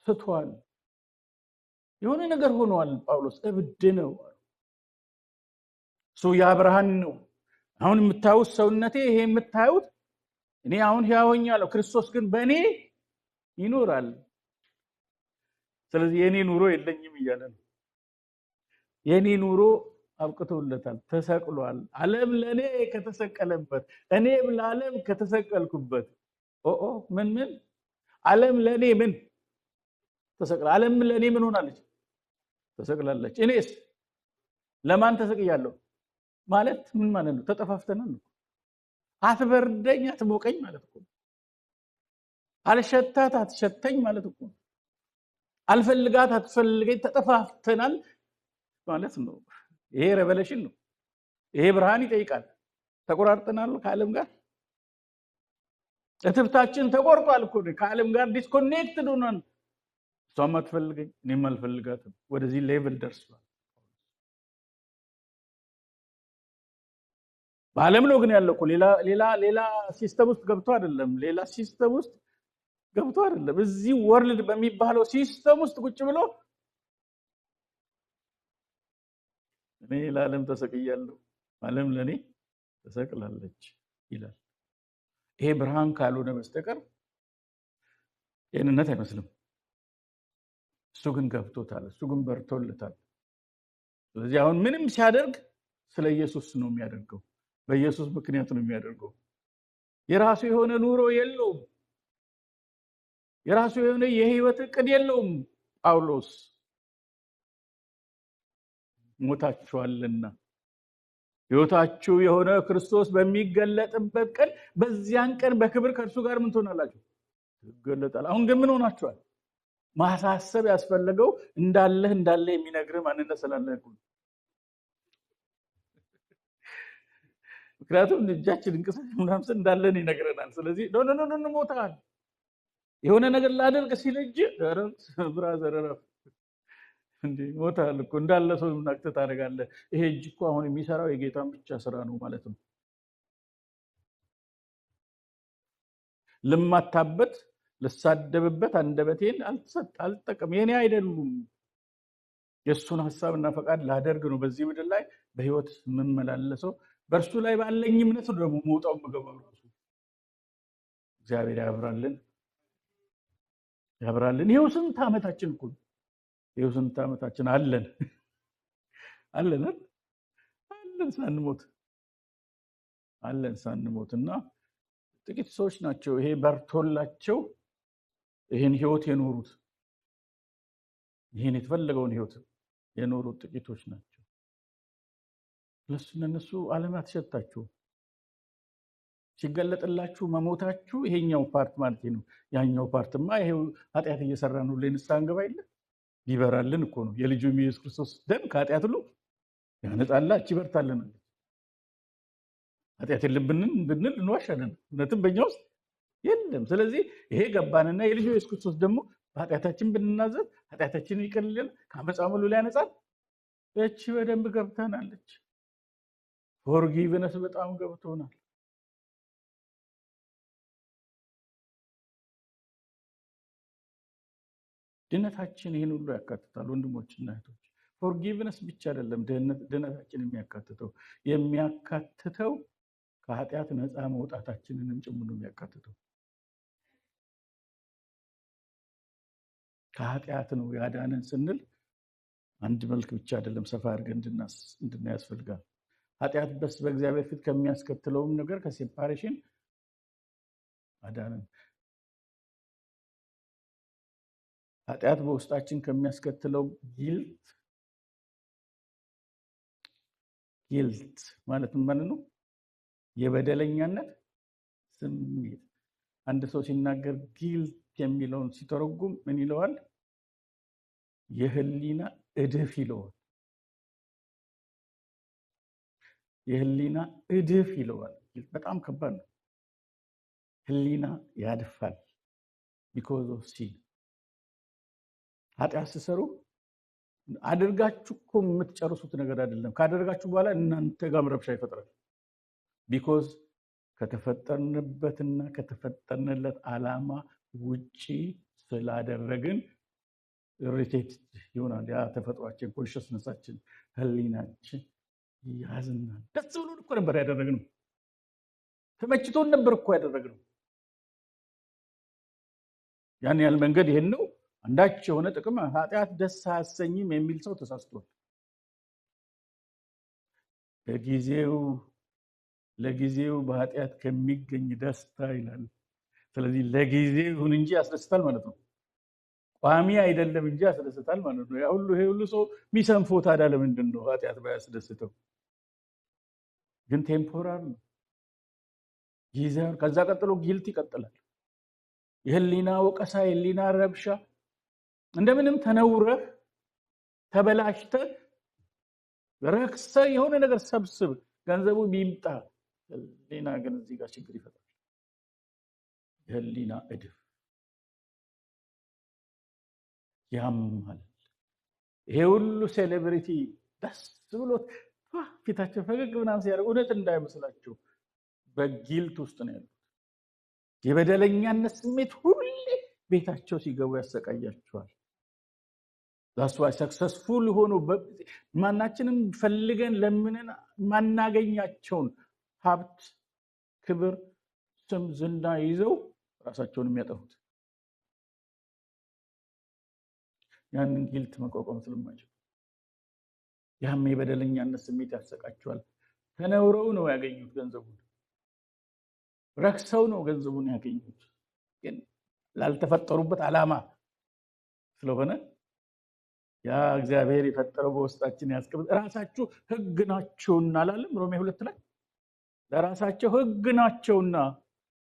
ስቷል፣ የሆነ ነገር ሆኗል። ጳውሎስ እብድ ነው። እሱ ያ ብርሃን ነው። አሁን የምታዩት ሰውነቴ ይሄ የምታዩት እኔ አሁን ሕያው ሆኛለሁ፣ ክርስቶስ ግን በእኔ ይኖራል። ስለዚህ የኔ ኑሮ የለኝም እያለ ነው። የኔ ኑሮ አብቅቶለታል፣ ተሰቅሏል። ዓለም ለኔ ከተሰቀለበት እኔም ለዓለም ከተሰቀልኩበት ምን ዓለም ለኔ ምን ተሰቅላ ዓለም ለኔ ምን ሆናለች? ተሰቅላለች። እኔስ ለማን ተሰቅያለሁ ማለት ምን ማለት ነው? ተጠፋፍተናል። አትበርደኝ አትሞቀኝ ማለት እኮ። አልሸታት አትሸተኝ ማለት እኮ። አልፈልጋት አትፈልገኝ ተጠፋፍተናል ማለት ነው። ይሄ ሬቨሌሽን ነው። ይሄ ብርሃን ይጠይቃል። ተቆራርጠናል ከዓለም ጋር እትብታችን ተቆርጧል እኮ ከዓለም ጋር ዲስኮኔክትድ ሆነን እሷም አትፈልገኝ እኔም አልፈልጋትም። ወደዚህ ሌቭል ደርሷል። በዓለም ነው ግን ያለው እኮ ሌላ ሲስተም ውስጥ ገብቶ አይደለም። ሌላ ሲስተም ውስጥ ገብቶ አይደለም። እዚህ ወርልድ በሚባለው ሲስተም ውስጥ ቁጭ ብሎ እኔ ለዓለም ተሰቅያለሁ ዓለም ለኔ ተሰቅላለች ይላል። ይሄ ብርሃን ካልሆነ በስተቀር ጤንነት አይመስልም። እሱ ግን ገብቶታል። እሱ ግን በርቶለታል። ስለዚህ አሁን ምንም ሲያደርግ ስለ ኢየሱስ ነው የሚያደርገው። በኢየሱስ ምክንያት ነው የሚያደርገው። የራሱ የሆነ ኑሮ የለውም። የራሱ የሆነ የህይወት እቅድ የለውም። ጳውሎስ ሞታችኋልና ህይወታችሁ የሆነ ክርስቶስ በሚገለጥበት ቀን በዚያን ቀን በክብር ከእርሱ ጋር ምን ትሆናላችሁ? ትገለጣላችሁ። አሁን ግን ምን ሆናችኋል? ማሳሰብ ያስፈልገው እንዳለ የሚነግርህ ማንነት ስላለህ ነው። ምክንያቱም እጃችን እንቅስቃሴ ምናምን እንዳለን ይነግረናል። ስለዚህ ኖ ሞታል የሆነ ነገር ላደርግ ሲል እጅ ብራዘር እንዴ ሞታል እኮ እንዳለ ሰው ምናክተ ታደርጋለህ። ይሄ እጅ እኮ አሁን የሚሰራው የጌታን ብቻ ስራ ነው ማለት ነው። ልማታበት ልሳደብበት አንደበቴን አልጠቀም የኔ አይደሉም። የሱን ሐሳብና ፈቃድ ላደርግ ነው በዚህ ምድር ላይ በህይወት መመላለሰው። በእርሱ ላይ ባለኝ እምነት ነው ደግሞ ሞጣው መገባው ነው። እግዚአብሔር ያብራልን። ይሄው ስንት ዓመታችን እኮ ይሄው ስንት ዓመታችን አለን ሳንሞትና ጥቂት ሰዎች ናቸው ይሄ በርቶላቸው ይሄን ህይወት የኖሩት። ይሄን የተፈለገውን ህይወት የኖሩት ጥቂቶች ናቸው። ለነሱ ዓለም አትሸታችሁ። ሲገለጥላችሁ መሞታችሁ ይሄኛው ፓርት ማለት ነው። ያኛው ፓርትማ ይሄው ኃጢአት እየሰራን ነው ለንስሐ እንገባ አይደል? ሊበራልን እኮ ነው። የልጁ ኢየሱስ ክርስቶስ ደም ከኃጢአት ሁሉ ያነጻላች ይበርታልን። ኃጢአት የለብንም ብንል እንዋሻለን። እውነትም በእኛ ውስጥ የለም። ስለዚህ ይሄ ገባንና የልጁ ኢየሱስ ክርስቶስ ደግሞ በኃጢአታችን ብንናዘዝ ኃጢአታችንን ይቀልልን ከአመፃ ሁሉ ላይ ያነጻል። እቺ በደንብ ገብታናለች። ፎርጊቭነስ በጣም ገብቶናል። ድነታችን ይሄን ሁሉ ያካትታል ወንድሞችና እህቶች። ፎርጊቭነስ ብቻ አይደለም ድነታችን የሚያካትተው ከኃጢአት ነፃ መውጣታችንንም ጭምር ነው የሚያካትተው። ከኃጢአት ነው ያዳነን ስንል አንድ መልክ ብቻ አይደለም፣ ሰፋ አድርገን እንድናይ ያስፈልጋል። ኃጢአት በእግዚአብሔር ፊት ከሚያስከትለውም ነገር ከሴፓሬሽን አዳነን። ኃጢአት በውስጣችን ከሚያስከትለው ጊልት ማለት ምን ነው? የበደለኛነት ስሜት። አንድ ሰው ሲናገር ጊልት የሚለውን ሲተረጉም ምን ይለዋል? የህሊና እድፍ ይለዋል። የህሊና እድፍ ይለዋል። በጣም ከባድ ነው። ህሊና ያድፋል because of sin። ኃጢአት ሲሰሩ አድርጋችሁ እኮ የምትጨርሱት ነገር አይደለም። ካደረጋችሁ በኋላ እናንተ ጋር ረብሻ ይፈጥራል። because ከተፈጠርንበትና ከተፈጠርንለት ዓላማ ውጪ ስላደረግን ሪቴት ይሆናል። ያ ተፈጥሯችን፣ ኮንሽስነሳችን፣ ህሊናችን ያዝናል። ደስ ብሎን እኮ ነበር ያደረግነው። ተመችቶን ነበር እኮ ያደረግነው። ያን ያህል መንገድ ይሄን ነው አንዳች የሆነ ጥቅም ኃጢአት ደስ አያሰኝም የሚል ሰው ተሳስቷል። ለጊዜው በኃጢአት ከሚገኝ ደስታ ይላል። ስለዚህ ለጊዜው ይሁን እንጂ ያስደስታል ማለት ነው። ቋሚ አይደለም እንጂ ያስደስታል ማለት ነው። ያ ሁሉ ይሄ ሁሉ ሰው የሚሰንፈው ታዲያ ለምንድን ነው ኃጢአት ባያስደስተው? ግን ቴምፖራሪ ነው፣ ጊዜያዊ። ከዛ ቀጥሎ ጊልት ይቀጥላል። የህሊና ወቀሳ፣ የህሊና ረብሻ። እንደምንም ተነውረህ ተበላሽተህ ረክሰ የሆነ ነገር ሰብስብ ገንዘቡ ቢምጣ ህሊና ግን እዚህ ጋር ችግር ይፈጥራል። የህሊና እድፍ ያማል። ይሄ ሁሉ ሴሌብሪቲ ደስ ብሎት ፊታቸው ፈገግ ምናምን ሲያደርጉ እውነት እንዳይመስላችሁ በጊልት ውስጥ ነው ያሉት። የበደለኛነት ስሜት ሁሌ ቤታቸው ሲገቡ ያሰቃያቸዋል። that's why successful ሆኖ ማናችንም ፈልገን ለምንን ማናገኛቸውን ሀብት፣ ክብር፣ ስም፣ ዝና ይዘው ራሳቸውን የሚያጠፉት ያንን ጊልት መቋቋም ስለማይችሉ ያም የበደለኛነት ስሜት ያሰቃቸዋል። ተነውረው ነው ያገኙት ገንዘቡን፣ ረክሰው ነው ገንዘቡን ያገኙት። ግን ላልተፈጠሩበት ዓላማ ስለሆነ ያ እግዚአብሔር የፈጠረው በውስጣችን ያስቀምጥ። ራሳችሁ ሕግ ናቸውና አላለም ሮሜ 2 ላይ ለራሳቸው ሕግ ናቸውና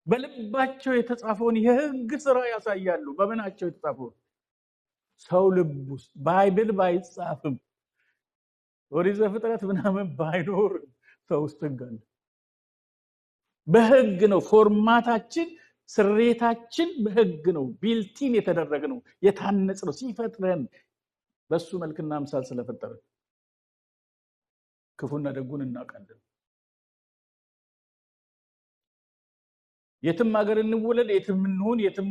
በልባቸው የተጻፈውን የሕግ ስራ ያሳያሉ። በምናቸው የተጻፈው? ሰው ልብ ውስጥ ባይብል ባይጻፍም ኦሪት ዘፍጥረት ምናምን ባይኖርም ሰው ውስጥ ሕግ አለ። በሕግ ነው ፎርማታችን፣ ስሬታችን በሕግ ነው ቢልቲን የተደረገ ነው የታነጽ ነው ሲፈጥረን በሱ መልክና ምሳል ስለፈጠረ ክፉና ደጉን እናውቃለን። የትም ሀገር እንወለድ የትም እንሁን የትም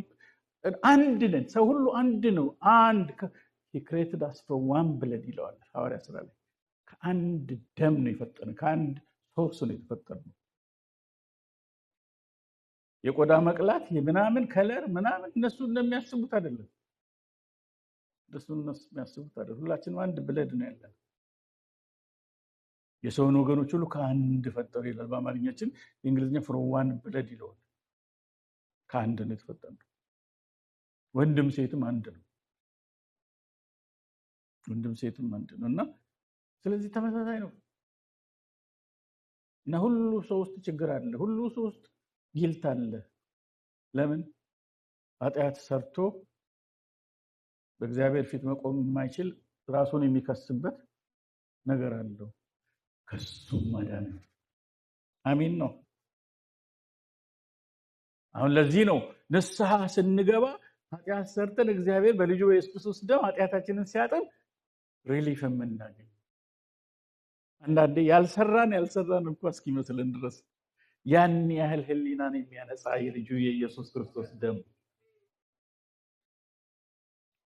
አንድ ነን። ሰው ሁሉ አንድ ነው። አንድ he created us from one blood ይለዋል ሐዋርያ ሥራ ላይ። ከአንድ ደም ነው የፈጠረን፣ ከአንድ ሶርስ ነው የተፈጠረው። የቆዳ መቅላት የምናምን ከለር ምናምን እነሱ እንደሚያስቡት አይደለም። እነሱ የሚያስቡት አይደለም። ሁላችንም አንድ ብለድ ነው ያለን። የሰውን ወገኖች ሁሉ ከአንድ ፈጠሩ ይላል በአማርኛችን። በእንግሊዝኛ from one blood ይለዋል። ከአንድ ነው የተፈጠረው። ወንድም ሴትም አንድ ነው። ወንድም ሴትም አንድ ነው እና ስለዚህ ተመሳሳይ ነው እና ሁሉ ሰው ውስጥ ችግር አለ። ሁሉ ሰው ውስጥ ጊልት አለ። ለምን? ኃጢአት ሰርቶ በእግዚአብሔር ፊት መቆም የማይችል ራሱን የሚከስበት ነገር አለው። ከሱም ማዳን አሜን ነው። አሁን ለዚህ ነው ንስሐ ስንገባ ኃጢአት ሰርተን እግዚአብሔር በልጁ በኢየሱስ ክርስቶስ ደም ኃጢአታችንን ሲያጥብ ሪሊፍ የምናገኝ። አንዳንዴ ያልሰራን እንኳን እስኪመስልን ድረስ ያን ያህል ህሊናን የሚያነጻ የልጁ የኢየሱስ ክርስቶስ ደም።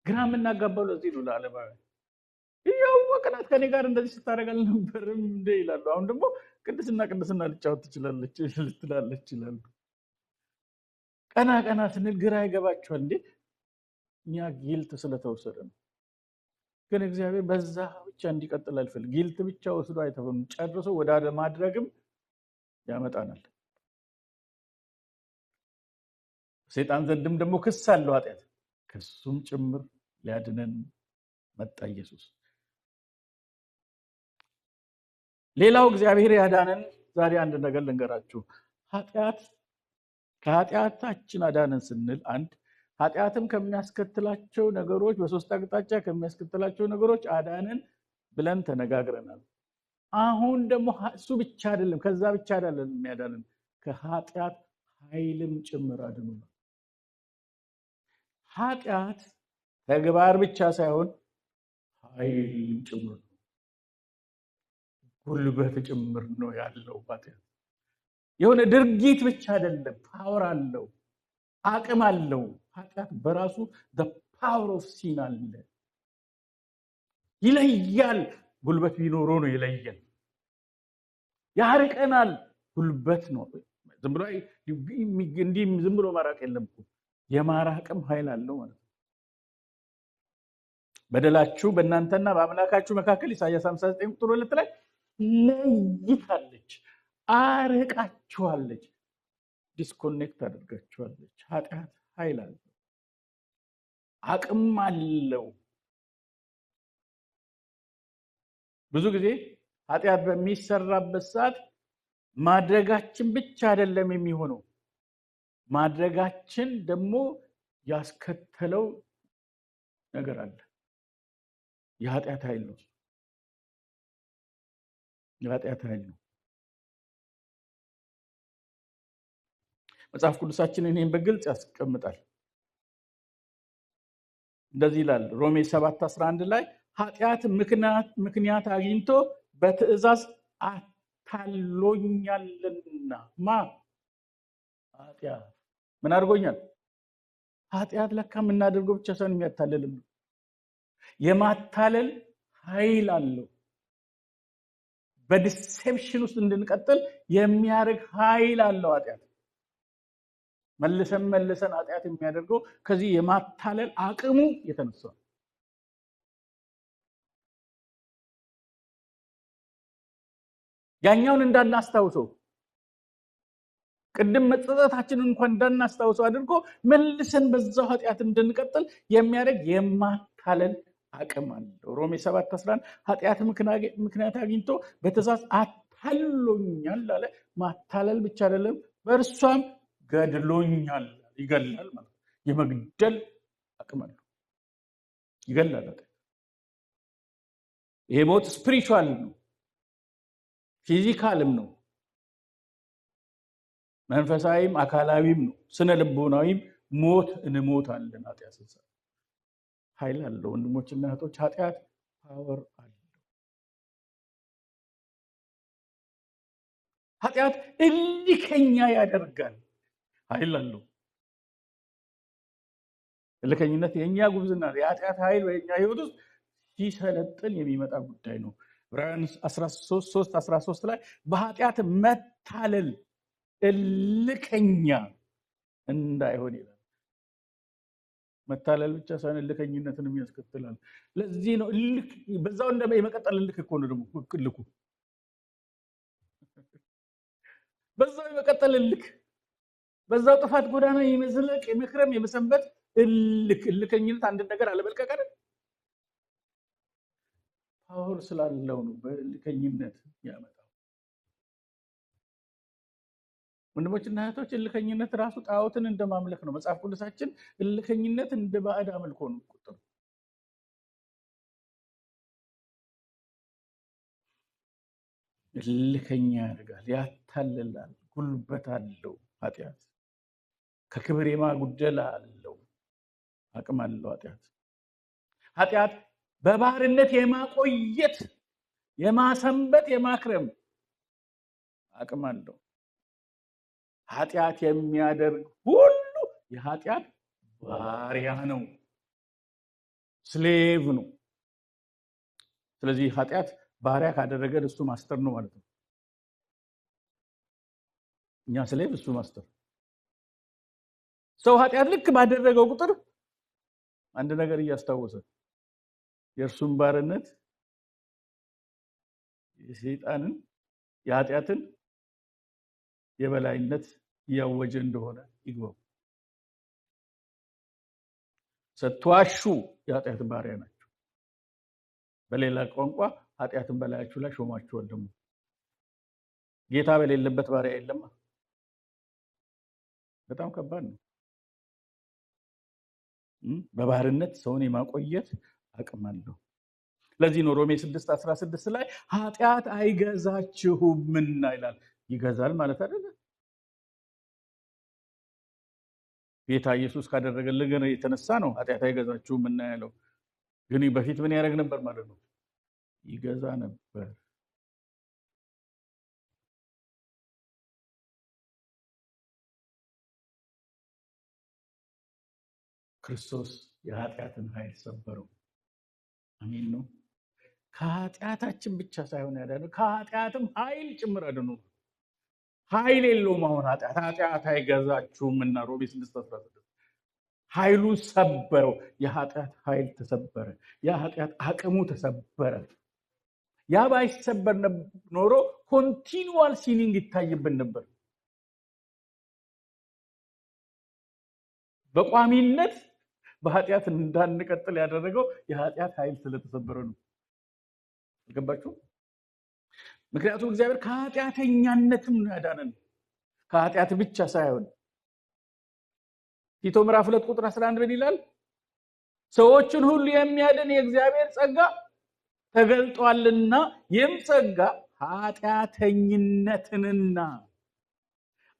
ግራ የምናጋባው ለዚህ ነው። ለዓለማዊ ያወቅናት ከኔ ጋር እንደዚህ ስታደርግ አልነበረም እንደ ይላሉ። አሁን ደግሞ ቅድስና ልጫወት ትችላለች ይላሉ። ቀና ስንል ግራ ይገባቸዋል። እንዴ እኛ ጊልት ስለተወሰደ ነው። ግን እግዚአብሔር በዛ ብቻ እንዲቀጥል አልፈልግም። ጊልት ብቻ ወስዶ አይተውም፣ ጨርሶ ወደ ማድረግም ያመጣናል። ሰይጣን ዘንድም ደግሞ ክስ አለው ኃጢአት፣ ከሱም ጭምር ሊያድነን መጣ ኢየሱስ። ሌላው እግዚአብሔር ያዳነን ዛሬ አንድ ነገር ልንገራችሁ። ከኃጢአታችን አዳነን ስንል አንድ ኃጢአትም ከሚያስከትላቸው ነገሮች በሶስት አቅጣጫ ከሚያስከትላቸው ነገሮች አዳነን ብለን ተነጋግረናል። አሁን ደግሞ እሱ ብቻ አይደለም፣ ከዛ ብቻ አይደለም የሚያዳነን፣ ከኃጢአት ኃይልም ጭምር አድኖናል። ኃጢአት ተግባር ብቻ ሳይሆን ኃይልም ጭምር ነው፣ ጉልበት ጭምር ነው ያለው። ኃጢአት የሆነ ድርጊት ብቻ አይደለም፣ ፓወር አለው፣ አቅም አለው። ኃጢአት በራሱ the power of sin አለ። ይለያል። ጉልበት ቢኖረው ነው ይለያል። ያርቀናል። ጉልበት ነው። ዝም ብሎ ማራቅ የለም እኮ የማራቅም ኃይል አለው ማለት ነው። በደላችሁ በእናንተና በአምላካችሁ መካከል ኢሳይያስ 59:2 ላይ ለይታለች፣ አርቃችኋለች፣ ዲስኮኔክት አድርጋችኋለች። ኃጢአት ኃይል አለው፣ አቅም አለው። ብዙ ጊዜ ኃጢአት በሚሰራበት ሰዓት ማድረጋችን ብቻ አይደለም የሚሆነው፣ ማድረጋችን ደግሞ ያስከተለው ነገር አለ። የኃጢአት ኃይል ነው። የኃጢአት ኃይል ነው። መጽሐፍ ቅዱሳችን ይህን በግልጽ ያስቀምጣል። እንደዚህ ይላል ሮሜ 7:11 ላይ ኃጢአት ምክንያት አግኝቶ በትእዛዝ አታሎኛልና። ኃጢአት ምን አድርጎኛል? ኃጢአት ለካ የምናደርገው ብቻ ሳይሆን የሚያታልልም ነው። የማታለል ኃይል አለው። በዲሴፕሽን ውስጥ እንድንቀጥል የሚያደርግ ኃይል አለው ኃጢአት። መልሰን ኃጢአት የሚያደርገው ከዚህ የማታለል አቅሙ የተነሳ ነው። ያኛውን እንዳናስታውሰው ቅድም መጸጸታችንን እንኳን እንዳናስታውሰው አድርጎ መልሰን በዛው ኃጢአት እንድንቀጥል የሚያደርግ የማታለል አቅም አለው። ሮሜ 7:11 ኃጢአት ምክንያት አግኝቶ በትእዛዝ አታሎኛል አለ። ማታለል ብቻ አይደለም፣ በእርሷም ገድሎኛል። ይገላል ማለት የመግደል አቅም አለው። ይገላል። ይሄ ሞት ስፒሪቹዋል ነው፣ ፊዚካልም ነው፣ መንፈሳዊም አካላዊም ነው፣ ስነ ልቦናዊም ሞት እንሞታለን። ኃጢአት ሲሰራ ኃይል አለው። ወንድሞችና እህቶች ኃጢአት ፓወር አለው። ኃጢአት እልከኛ ያደርጋል። ኃይል አለው። እልከኝነት የኛ ጉብዝና፣ የኃጢአት ኃይል በእኛ ህይወት ውስጥ ሲሰለጥን የሚመጣ ጉዳይ ነው። ዕብራውያን 13:13 ላይ በኃጢአት መታለል እልከኛ እንዳይሆን ይላል። መታለል ብቻ ሳይሆን እልከኝነትንም ያስከትላል። ለዚህ ነው በዛው የመቀጠል እልክ እኮ ነው ደግሞ ልኩ። በዛው የመቀጠል እልክ፣ በዛው ጥፋት ጎዳና የመዝለቅ የመክረም የመሰንበት እልከኝነት አንድ ነገር አለመልቀቅ አይደል? ፓወር ስላለው ነው በእልከኝነት ያመጣው። ወንድሞችና እህቶች እልከኝነት ራሱ ጣዖትን እንደማምለክ ነው። መጽሐፍ ቅዱሳችን እልከኝነት እንደ ባዕድ አምልኮ ነው ቁጥሩ። እልከኛ ያደርጋል፣ ያታልላል፣ ጉልበት አለው። ኃጢአት ከክብር የማጉደል አለው፣ አቅም አለው። ኃጢአት በባህርነት የማቆየት የማሰንበት የማክረም አቅም አለው። ኃጢአት የሚያደርግ ሁሉ የኃጢአት ባሪያ ነው፣ ስሌቭ ነው። ስለዚህ ኃጢአት ባሪያ ካደረገ እሱ ማስተር ነው ማለት ነው። እኛ ስሌቭ፣ እሱ ማስተር። ሰው ኃጢአት ልክ ባደረገው ቁጥር አንድ ነገር እያስታወሰ የእርሱን ባርነት፣ የሰይጣንን የኃጢአትን የበላይነት እያወጀ እንደሆነ ይግባው። ስትዋሹ የኃጢአት ባሪያ ናቸው። በሌላ ቋንቋ ኃጢአትን በላያችሁ ላይ ሾማችኋል። ደግሞ ጌታ በሌለበት ባሪያ የለም። በጣም ከባድ ነው። በባርነት ሰውን የማቆየት አቅም አለው። ለዚህ ነው ሮሜ 6:16 ላይ ኃጢአት አይገዛችሁምና ይላል። ይገዛል ማለት አይደለም። ጌታ ኢየሱስ ካደረገልን የተነሳ ነው ኃጢአት አይገዛችሁምና ያለው። ግን በፊት ምን ያደርግ ነበር ማለት ነው? ይገዛ ነበር። ክርስቶስ የኃጢአትን ኃይል ሰበረው። አሜን ነው። ከኃጢአታችን ብቻ ሳይሆን ያዳነው ከኃጢአትም ኃይል ጭምር አድኖ። ኃይል የለውም አሁን ኃጢአት አይገዛችሁምና ሮሜ 6:16 ኃይሉን ሰበረው። የኃጢአት ኃይል ተሰበረ። የኃጢአት አቅሙ ተሰበረ። ያ ባይሰበር ኖሮ ኮንቲኒዋል ሲኒንግ ይታይብን ነበር። በቋሚነት በኃጢአት እንዳንቀጥል ያደረገው የኃጢአት ኃይል ስለተሰበረ ነው። ገባችሁ? ምክንያቱም እግዚአብሔር ከኃጢአተኛነትም ነው ያዳነን፣ ከኃጢአት ብቻ ሳይሆን። ቲቶ ምዕራፍ 2:11 ምን ይላል? ሰዎችን ሁሉ የሚያድን የእግዚአብሔር ጸጋ ተገልጧልና ይህም ጸጋ ኃጢአተኝነትንና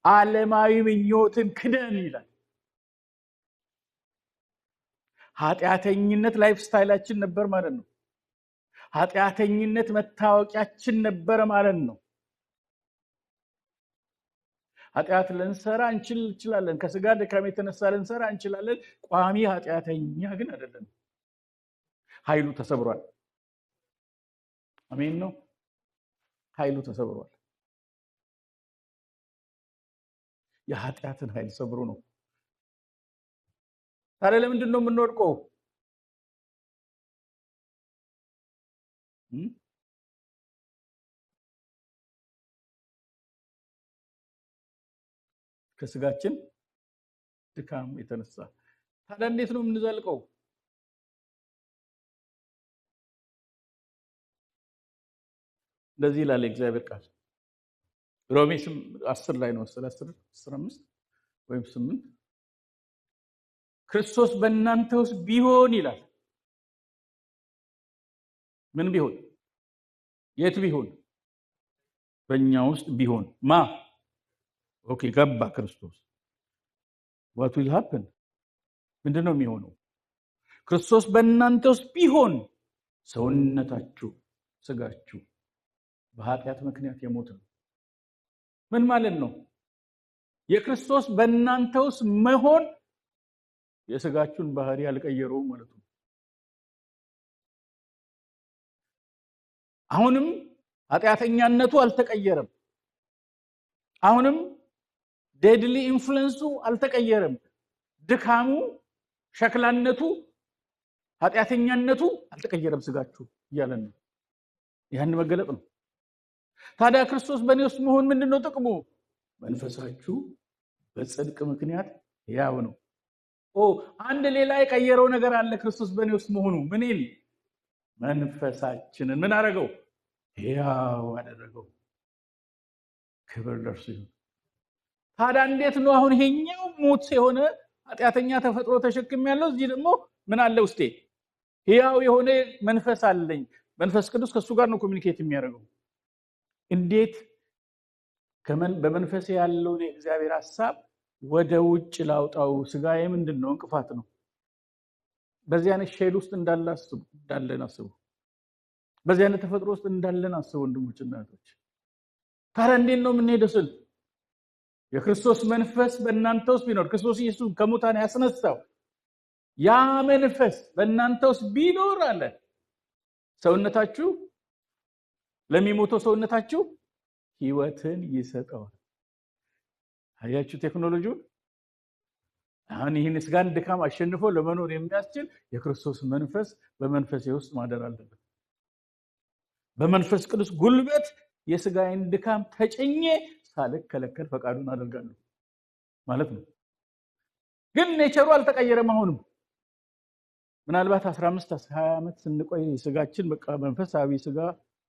ዓለማዊ ምኞትን ክደን ይላል። ኃጢአተኝነት ላይፍ ስታይላችን ነበር ማለት ነው። ኃጢአተኝነት መታወቂያችን ነበር ማለት ነው። ኃጢአት ልንሰራ እንችላለን። ከስጋ ድካም የተነሳ ልንሰራ እንችላለን። ቋሚ ኃጢአተኛ ግን አይደለም። ኃይሉ ተሰብሯል። አሜን ነው። ኃይሉ ተሰብሯል። የኃጢአትን ኃይል ሰብሮ ነው። ታዲያ ለምንድን ነው የምንወድቀው? ከስጋችን ድካም የተነሳ። ታዲያ እንዴት ነው የምንዘልቀው? እንደዚህ ይላል እግዚአብሔር ቃል ሮሜ 10 ላይ ነው 15 ወይም 8 ክርስቶስ በእናንተ ውስጥ ቢሆን ይላል። ምን ቢሆን? የት ቢሆን? በእኛ ውስጥ ቢሆን። ማ ኦኬ ገባ ክርስቶስ። what will happen? ምንድነው የሚሆነው? ክርስቶስ በእናንተ ውስጥ ቢሆን ሰውነታችሁ ስጋችሁ በኃጢአት ምክንያት የሞተ ነው። ምን ማለት ነው? የክርስቶስ በእናንተ ውስጥ መሆን የስጋችሁን ባህሪ አልቀየረውም ማለት ነው። አሁንም ኃጢአተኛነቱ አልተቀየረም። አሁንም ዴድሊ ኢንፍሉዌንሱ አልተቀየረም። ድካሙ፣ ሸክላነቱ፣ ኃጢአተኛነቱ አልተቀየረም። ስጋችሁ እያለን ነው። ያን መገለጥ ነው። ታዲያ ክርስቶስ በእኔ ውስጥ መሆን ምንድነው ጥቅሙ? መንፈሳችሁ በጽድቅ ምክንያት ያው ነው። አንድ ሌላ የቀየረው ነገር አለ። ክርስቶስ በእኔ ውስጥ መሆኑ ምን ይል? መንፈሳችንን ምን አደረገው? ያው አደረገው። ክብር ለእርሱ ይሁን። ታዲያ እንዴት ነው አሁን ይሄኛው ሞት የሆነ ኃጢአተኛ ተፈጥሮ ተሸክም ያለው፣ እዚህ ደግሞ ምን አለ ውስጤ? ያው የሆነ መንፈስ አለኝ። መንፈስ ቅዱስ ከሱ ጋር ነው ኮሚኒኬት የሚያደርገው። እንዴት በመንፈስ ያለው የእግዚአብሔር ሐሳብ ወደ ውጭ ላውጣው? ስጋዬ ምንድነው? እንቅፋት ነው። በዚህ አይነት ሼል ውስጥ እንዳለን አስቡ። በዚህ አይነት ተፈጥሮ ውስጥ እንዳለን አስቡ ወንድሞችና እህቶች። ታዲያ እንዴት ነው የምንሄደው ስል የክርስቶስ መንፈስ በእናንተ ውስጥ ቢኖር፣ ክርስቶስ ኢየሱስ ከሙታን ያስነሳው ያ መንፈስ በእናንተ ውስጥ ቢኖር አለ ሰውነታችሁ ለሚሞተው ሰውነታችሁ ህይወትን ይሰጠዋል። አያችሁ ቴክኖሎጂው። አሁን ይህን ስጋን ድካም አሸንፎ ለመኖር የሚያስችል የክርስቶስ መንፈስ በመንፈሴ ውስጥ ማደር አለበት። በመንፈስ ቅዱስ ጉልበት የስጋዬን ድካም ተጭኜ ሳልከለከል ፈቃዱን አደርጋለሁ ማለት ነው። ግን ኔቸሩ አልተቀየረም። አሁንም ምናልባት 15-20 ዓመት ስንቆይ ስጋችን በቃ መንፈሳዊ ስጋ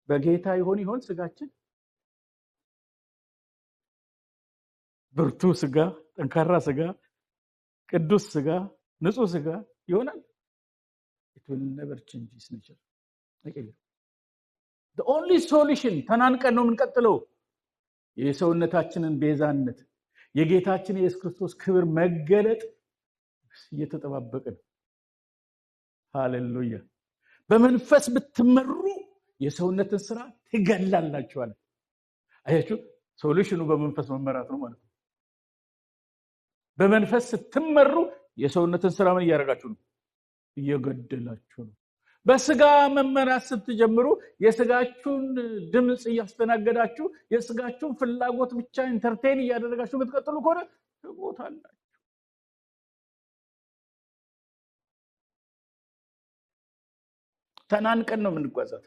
በጌታ ይሆን ስጋችን ብርቱ ስጋ፣ ጠንካራ ስጋ፣ ቅዱስ ስጋ፣ ንጹህ ስጋ ይሆናል። it will never change its nature። the only solution ተናንቀን ነው የምንቀጥለው። የሰውነታችንን ቤዛነት የጌታችን የኢየሱስ ክርስቶስ ክብር መገለጥ እየተጠባበቅን። ሃሌሉያ። በመንፈስ ብትመሩ የሰውነትን ስራ ትገላላችሁ አለ። አያችሁ፣ ሶሉሽኑ በመንፈስ መመራት ነው ማለት ነው። በመንፈስ ስትመሩ የሰውነትን ስራ ምን እያደረጋችሁ ነው? እየገደላችሁ ነው። በስጋ መመራት ስትጀምሩ የስጋችሁን ድምጽ እያስተናገዳችሁ የስጋችሁን ፍላጎት ብቻ ኢንተርቴን እያደረጋችሁ ብትቀጥሉ ከሆነ ትሞታላችሁ። ተናንቀን ነው የምንጓዘው።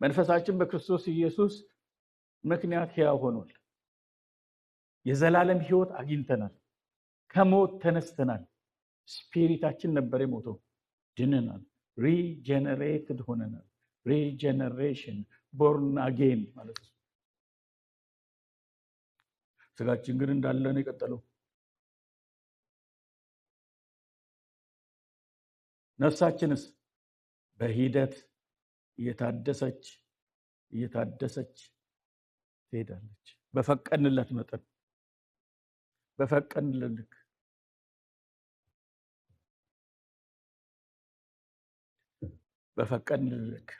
መንፈሳችን በክርስቶስ ኢየሱስ ምክንያት ሕያው ሆኗል። የዘላለም ሕይወት አግኝተናል። ከሞት ተነስተናል። ስፒሪታችን ነበር የሞተው፣ ድነናል። ሪጀነሬትድ ሆነናል። ሪጀነሬሽን ቦርን አጌን ማለት ነው። ስጋችን ግን እንዳለ ነው የቀጠለው። ነፍሳችንስ በሂደት እየታደሰች እየታደሰች ትሄዳለች። በፈቀድንለት መጠን በፈቀድንለት ልክ በፈቀድንለት ልክ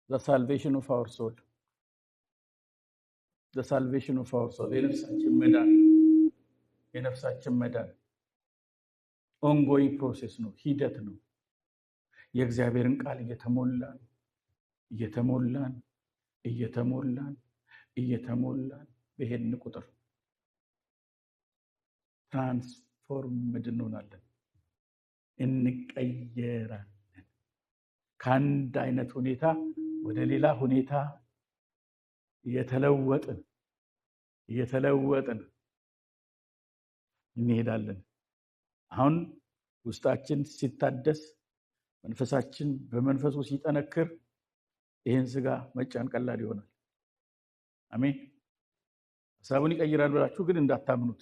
the salvation of our soul the salvation of our soul የነፍሳችን መዳን ongoing process ነው፣ ሂደት ነው። የእግዚአብሔርን ቃል እየተሞላን በሄድን ቁጥር ትራንስፎርምድ እንሆናለን፣ እንቀየራለን። ከአንድ አይነት ሁኔታ ወደ ሌላ ሁኔታ እየተለወጥን እንሄዳለን። አሁን ውስጣችን ሲታደስ፣ መንፈሳችን በመንፈሱ ሲጠነክር ይህን ስጋ መጫን ቀላል ይሆናል። አሜን። ሐሳቡን ይቀይራል ብላችሁ ግን እንዳታምኑት።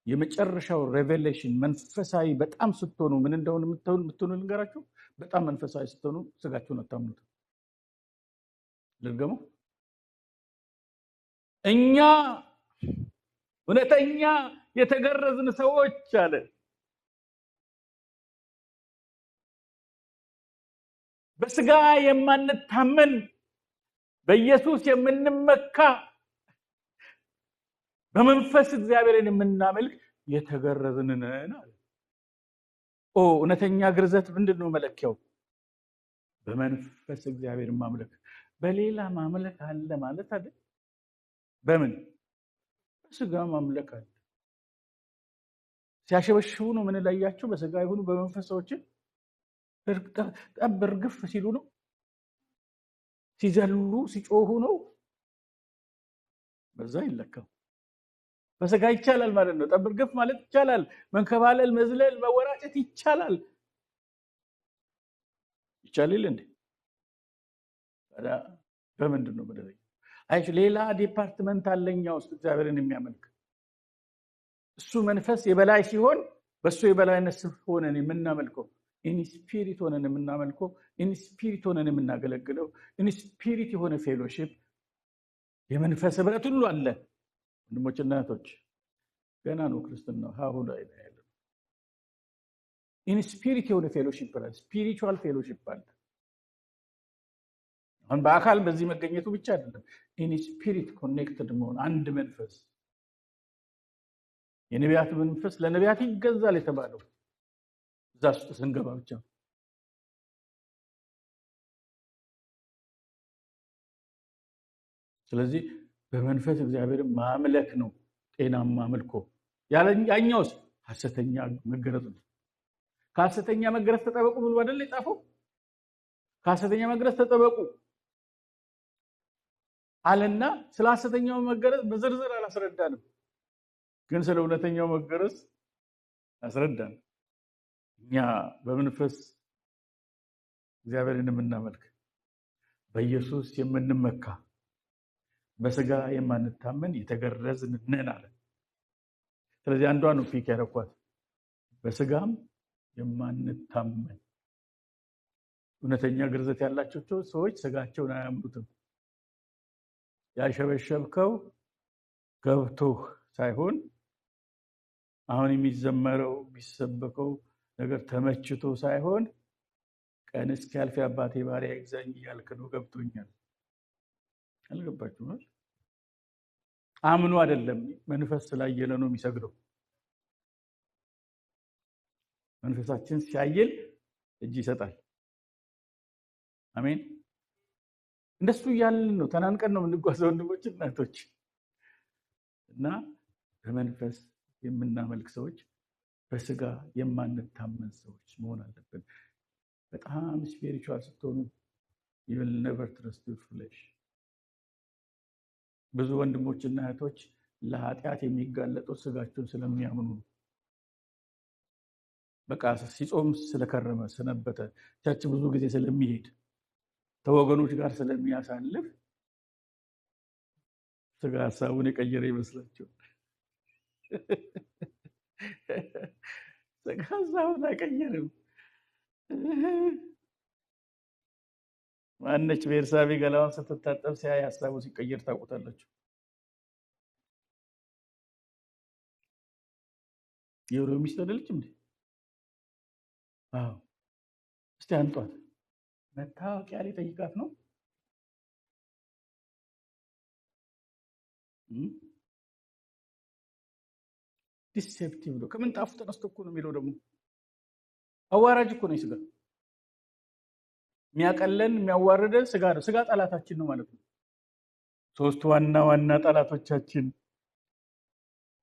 የመጨረሻው ሬቨሌሽን መንፈሳዊ በጣም ስትሆኑ ምን እንደሆነ የምትሆኑ ልንገራችሁ። በጣም መንፈሳዊ ስትሆኑ ስጋችሁን አታምኑት። ልርገመው። እኛ እውነተኛ የተገረዝን ሰዎች አለ በስጋ የማንታመን በኢየሱስ የምንመካ በመንፈስ እግዚአብሔርን የምናመልክ የተገረዝን ነን አለ። እውነተኛ ግርዘት ምንድነው መለኪያው? በመንፈስ እግዚአብሔርን ማምለክ። በሌላ ማምለክ አለ ማለት አይደል? በምን? በስጋ ማምለክ አለ። ሲያሸበሽቡ ነው ምን ላያቸው? በስጋ ይሁኑ በመንፈስ ሰዎችን እርግፍ ሲሉ ነው፣ ሲዘሉ ሲጮሁ ነው። በዛ ይለካው። በስጋ ይቻላል ማለት ነው። እርግፍ ማለት ይቻላል። መንከባለል፣ መዝለል፣ መወራጨት ይቻላል። ይቻላል እንዴ? ታዲያ በምንድን ነው በደረጃ? አይሽ ሌላ ዲፓርትመንት አለኛ ውስጥ እግዚአብሔርን የሚያመልክ እሱ መንፈስ የበላይ ሲሆን በሱ የበላይነት ሆነን የምናመልከው ኢን ስፒሪት ሆነን የምናመልከው ኢን ስፒሪት ሆነን የምናገለግለው ኢን ስፒሪት የሆነ ፌሎሺፕ የመንፈስ ህብረት ሁሉ አለ። ወንድሞችና እህቶች ገና ነው ክርስትና ሀሁ ላይ ያለው። ኢን ስፒሪት የሆነ ፌሎሺፕ አለ፣ ስፒሪቹዋል ፌሎሺፕ አለ። አሁን በአካል በዚህ መገኘቱ ብቻ አይደለም፣ ኢን ስፒሪት ኮኔክትድ መሆን አንድ መንፈስ። የነቢያት መንፈስ ለነቢያት ይገዛል የተባለው እዛ ውስጥ ስንገባ ብቻ። ስለዚህ በመንፈስ እግዚአብሔርን ማምለክ ነው ጤናማ አምልኮ። ያኛውስ ሐሰተኛ መገረዝ ነው። ከሐሰተኛ መገረዝ ተጠበቁ ብሎ አይደል የጻፈው? ከሐሰተኛ መገረዝ ተጠበቁ አለና ስለ ሐሰተኛው መገረዝ በዝርዝር አላስረዳንም፣ ግን ስለ እውነተኛው መገረዝ አስረዳን። እኛ በመንፈስ እግዚአብሔርን የምናመልክ በኢየሱስ የምንመካ በስጋ የማንታመን የተገረዝን ነን አለ። ስለዚህ አንዷ ነው ፒክ ያደረኳት፣ በስጋም የማንታመን። እውነተኛ ግርዘት ያላቸው ሰዎች ስጋቸውን አያምኑትም። ያሸበሸብከው ገብቶህ ሳይሆን አሁን የሚዘመረው የሚሰበከው ነገር ተመችቶ ሳይሆን ቀን እስኪያልፍ አባቴ ባሪያ ይግዛኝ እያልክ ነው። ገብቶኛል። አልገባችሁም? አምኑ አይደለም፣ መንፈስ ስላየለ ነው የሚሰግደው። መንፈሳችን ሲያየል እጅ ይሰጣል። አሜን። እንደሱ እያልን ነው ተናንቀን ነው የምንጓዘው ወንድሞች እናቶች። እና በመንፈስ የምናመልክ ሰዎች በስጋ የማንታመን ሰዎች መሆን አለብን። በጣም ስፒሪቹዋል ስትሆኑ you will never trust your flesh። ብዙ ወንድሞችና እህቶች ለኃጢአት የሚጋለጡት ስጋቸውን ስለሚያምኑ ነው። በቃ ሲጾም ስለከረመ ሰነበተ፣ ቸርች ብዙ ጊዜ ስለሚሄድ፣ ከወገኖች ጋር ስለሚያሳልፍ ስጋ ሀሳቡን የቀየረ ይመስላችኋል? ስጋ ሀሳቡን አይቀየርም። ማነች ቤርሳቤ ገላዋን ስትታጠብ ሲያይ ሀሳቡ ሲቀየር ታውቁታላችሁ? የሮም ሚስት አይደለችም እንዴ? አዎ። እስቲ አንጧት። መታወቂያ ሊጠይቃት ነው። ዲሴፕቲቭ ነው። ከምንጣፉ ተነስቶ እኮ ነው የሚለው። ደግሞ አዋራጅ እኮ ነው። ስጋ የሚያቀለን የሚያዋርደን ስጋ ነው። ስጋ ጠላታችን ነው ማለት ነው። ሶስት ዋና ዋና ጠላቶቻችን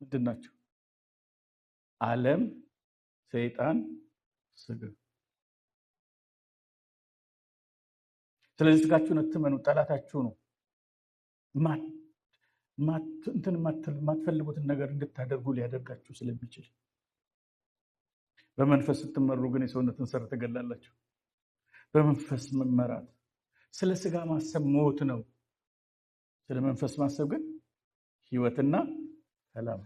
ምንድን ናቸው? ዓለም፣ ሰይጣን፣ ስጋ። ስለዚህ ስጋችሁን አትመኑ፣ ጠላታችሁ ነው። የማትፈልጉትን ነገር እንድታደርጉ ሊያደርጋችሁ ስለሚችል። በመንፈስ ስትመሩ ግን የሰውነትን ስራ ትገላላችሁ። በመንፈስ መመራት ስለ ስጋ ማሰብ ሞት ነው። ስለ መንፈስ ማሰብ ግን ህይወትና ሰላም።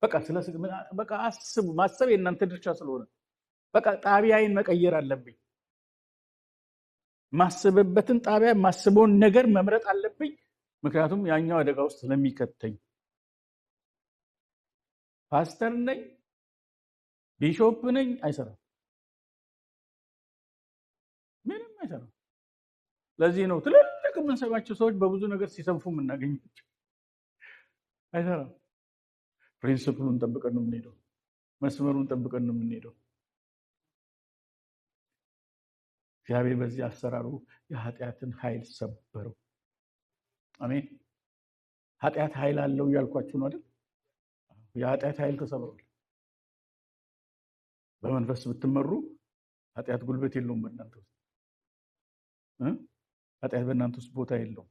በቃ አስቡ። ማሰብ የእናንተ ድርሻ ስለሆነ በቃ ጣቢያዬን መቀየር አለብኝ። ማስበበትን ጣቢያ ማስበውን ነገር መምረጥ አለብኝ። ምክንያቱም ያኛው አደጋ ውስጥ ስለሚከተኝ። ፓስተር ነኝ ቢሾፕ ነኝ አይሰራም፣ ምንም አይሰራም። ለዚህ ነው ትልልቅ የምንሰማቸው ሰዎች በብዙ ነገር ሲሰንፉ የምናገኛቸው። አይሰራም። ፕሪንሲፕሉን ጠብቀን ነው የምንሄደው፣ መስመሩን ጠብቀን ነው የምንሄደው። እግዚአብሔር በዚህ አሰራሩ የኃጢአትን ኃይል ሰበረው። አሜን። ኃጢአት ኃይል አለው እያልኳችሁ ነው አይደል? የኃጢአት ኃይል ተሰብሯል። በመንፈስ ብትመሩ ኃጢአት ጉልበት የለውም በእናንተ ውስጥ። ኃጢአት በእናንተ ውስጥ ቦታ የለውም።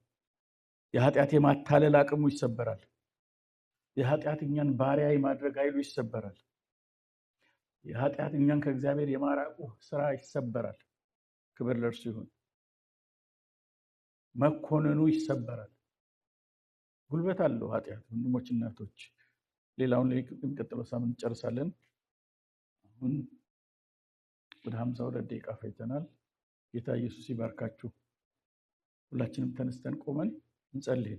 የኃጢአት የማታለል አቅሙ ይሰበራል። የኃጢአት እኛን ባሪያ የማድረግ ኃይሉ ይሰበራል። የኃጢአት እኛን ከእግዚአብሔር የማራቁ ስራ ይሰበራል። ክብር ለእርሱ ይሁን። መኮንኑ ይሰበራል። ጉልበት አለው ኃጢአት። ወንድሞች እናቶች፣ ሌላውን የሚቀጥለው ሳምንት እንጨርሳለን። አሁን ወደ 52 ደቂቃ ፈጅተናል። ጌታ ኢየሱስ ይባርካችሁ። ሁላችንም ተነስተን ቆመን እንጸልይ።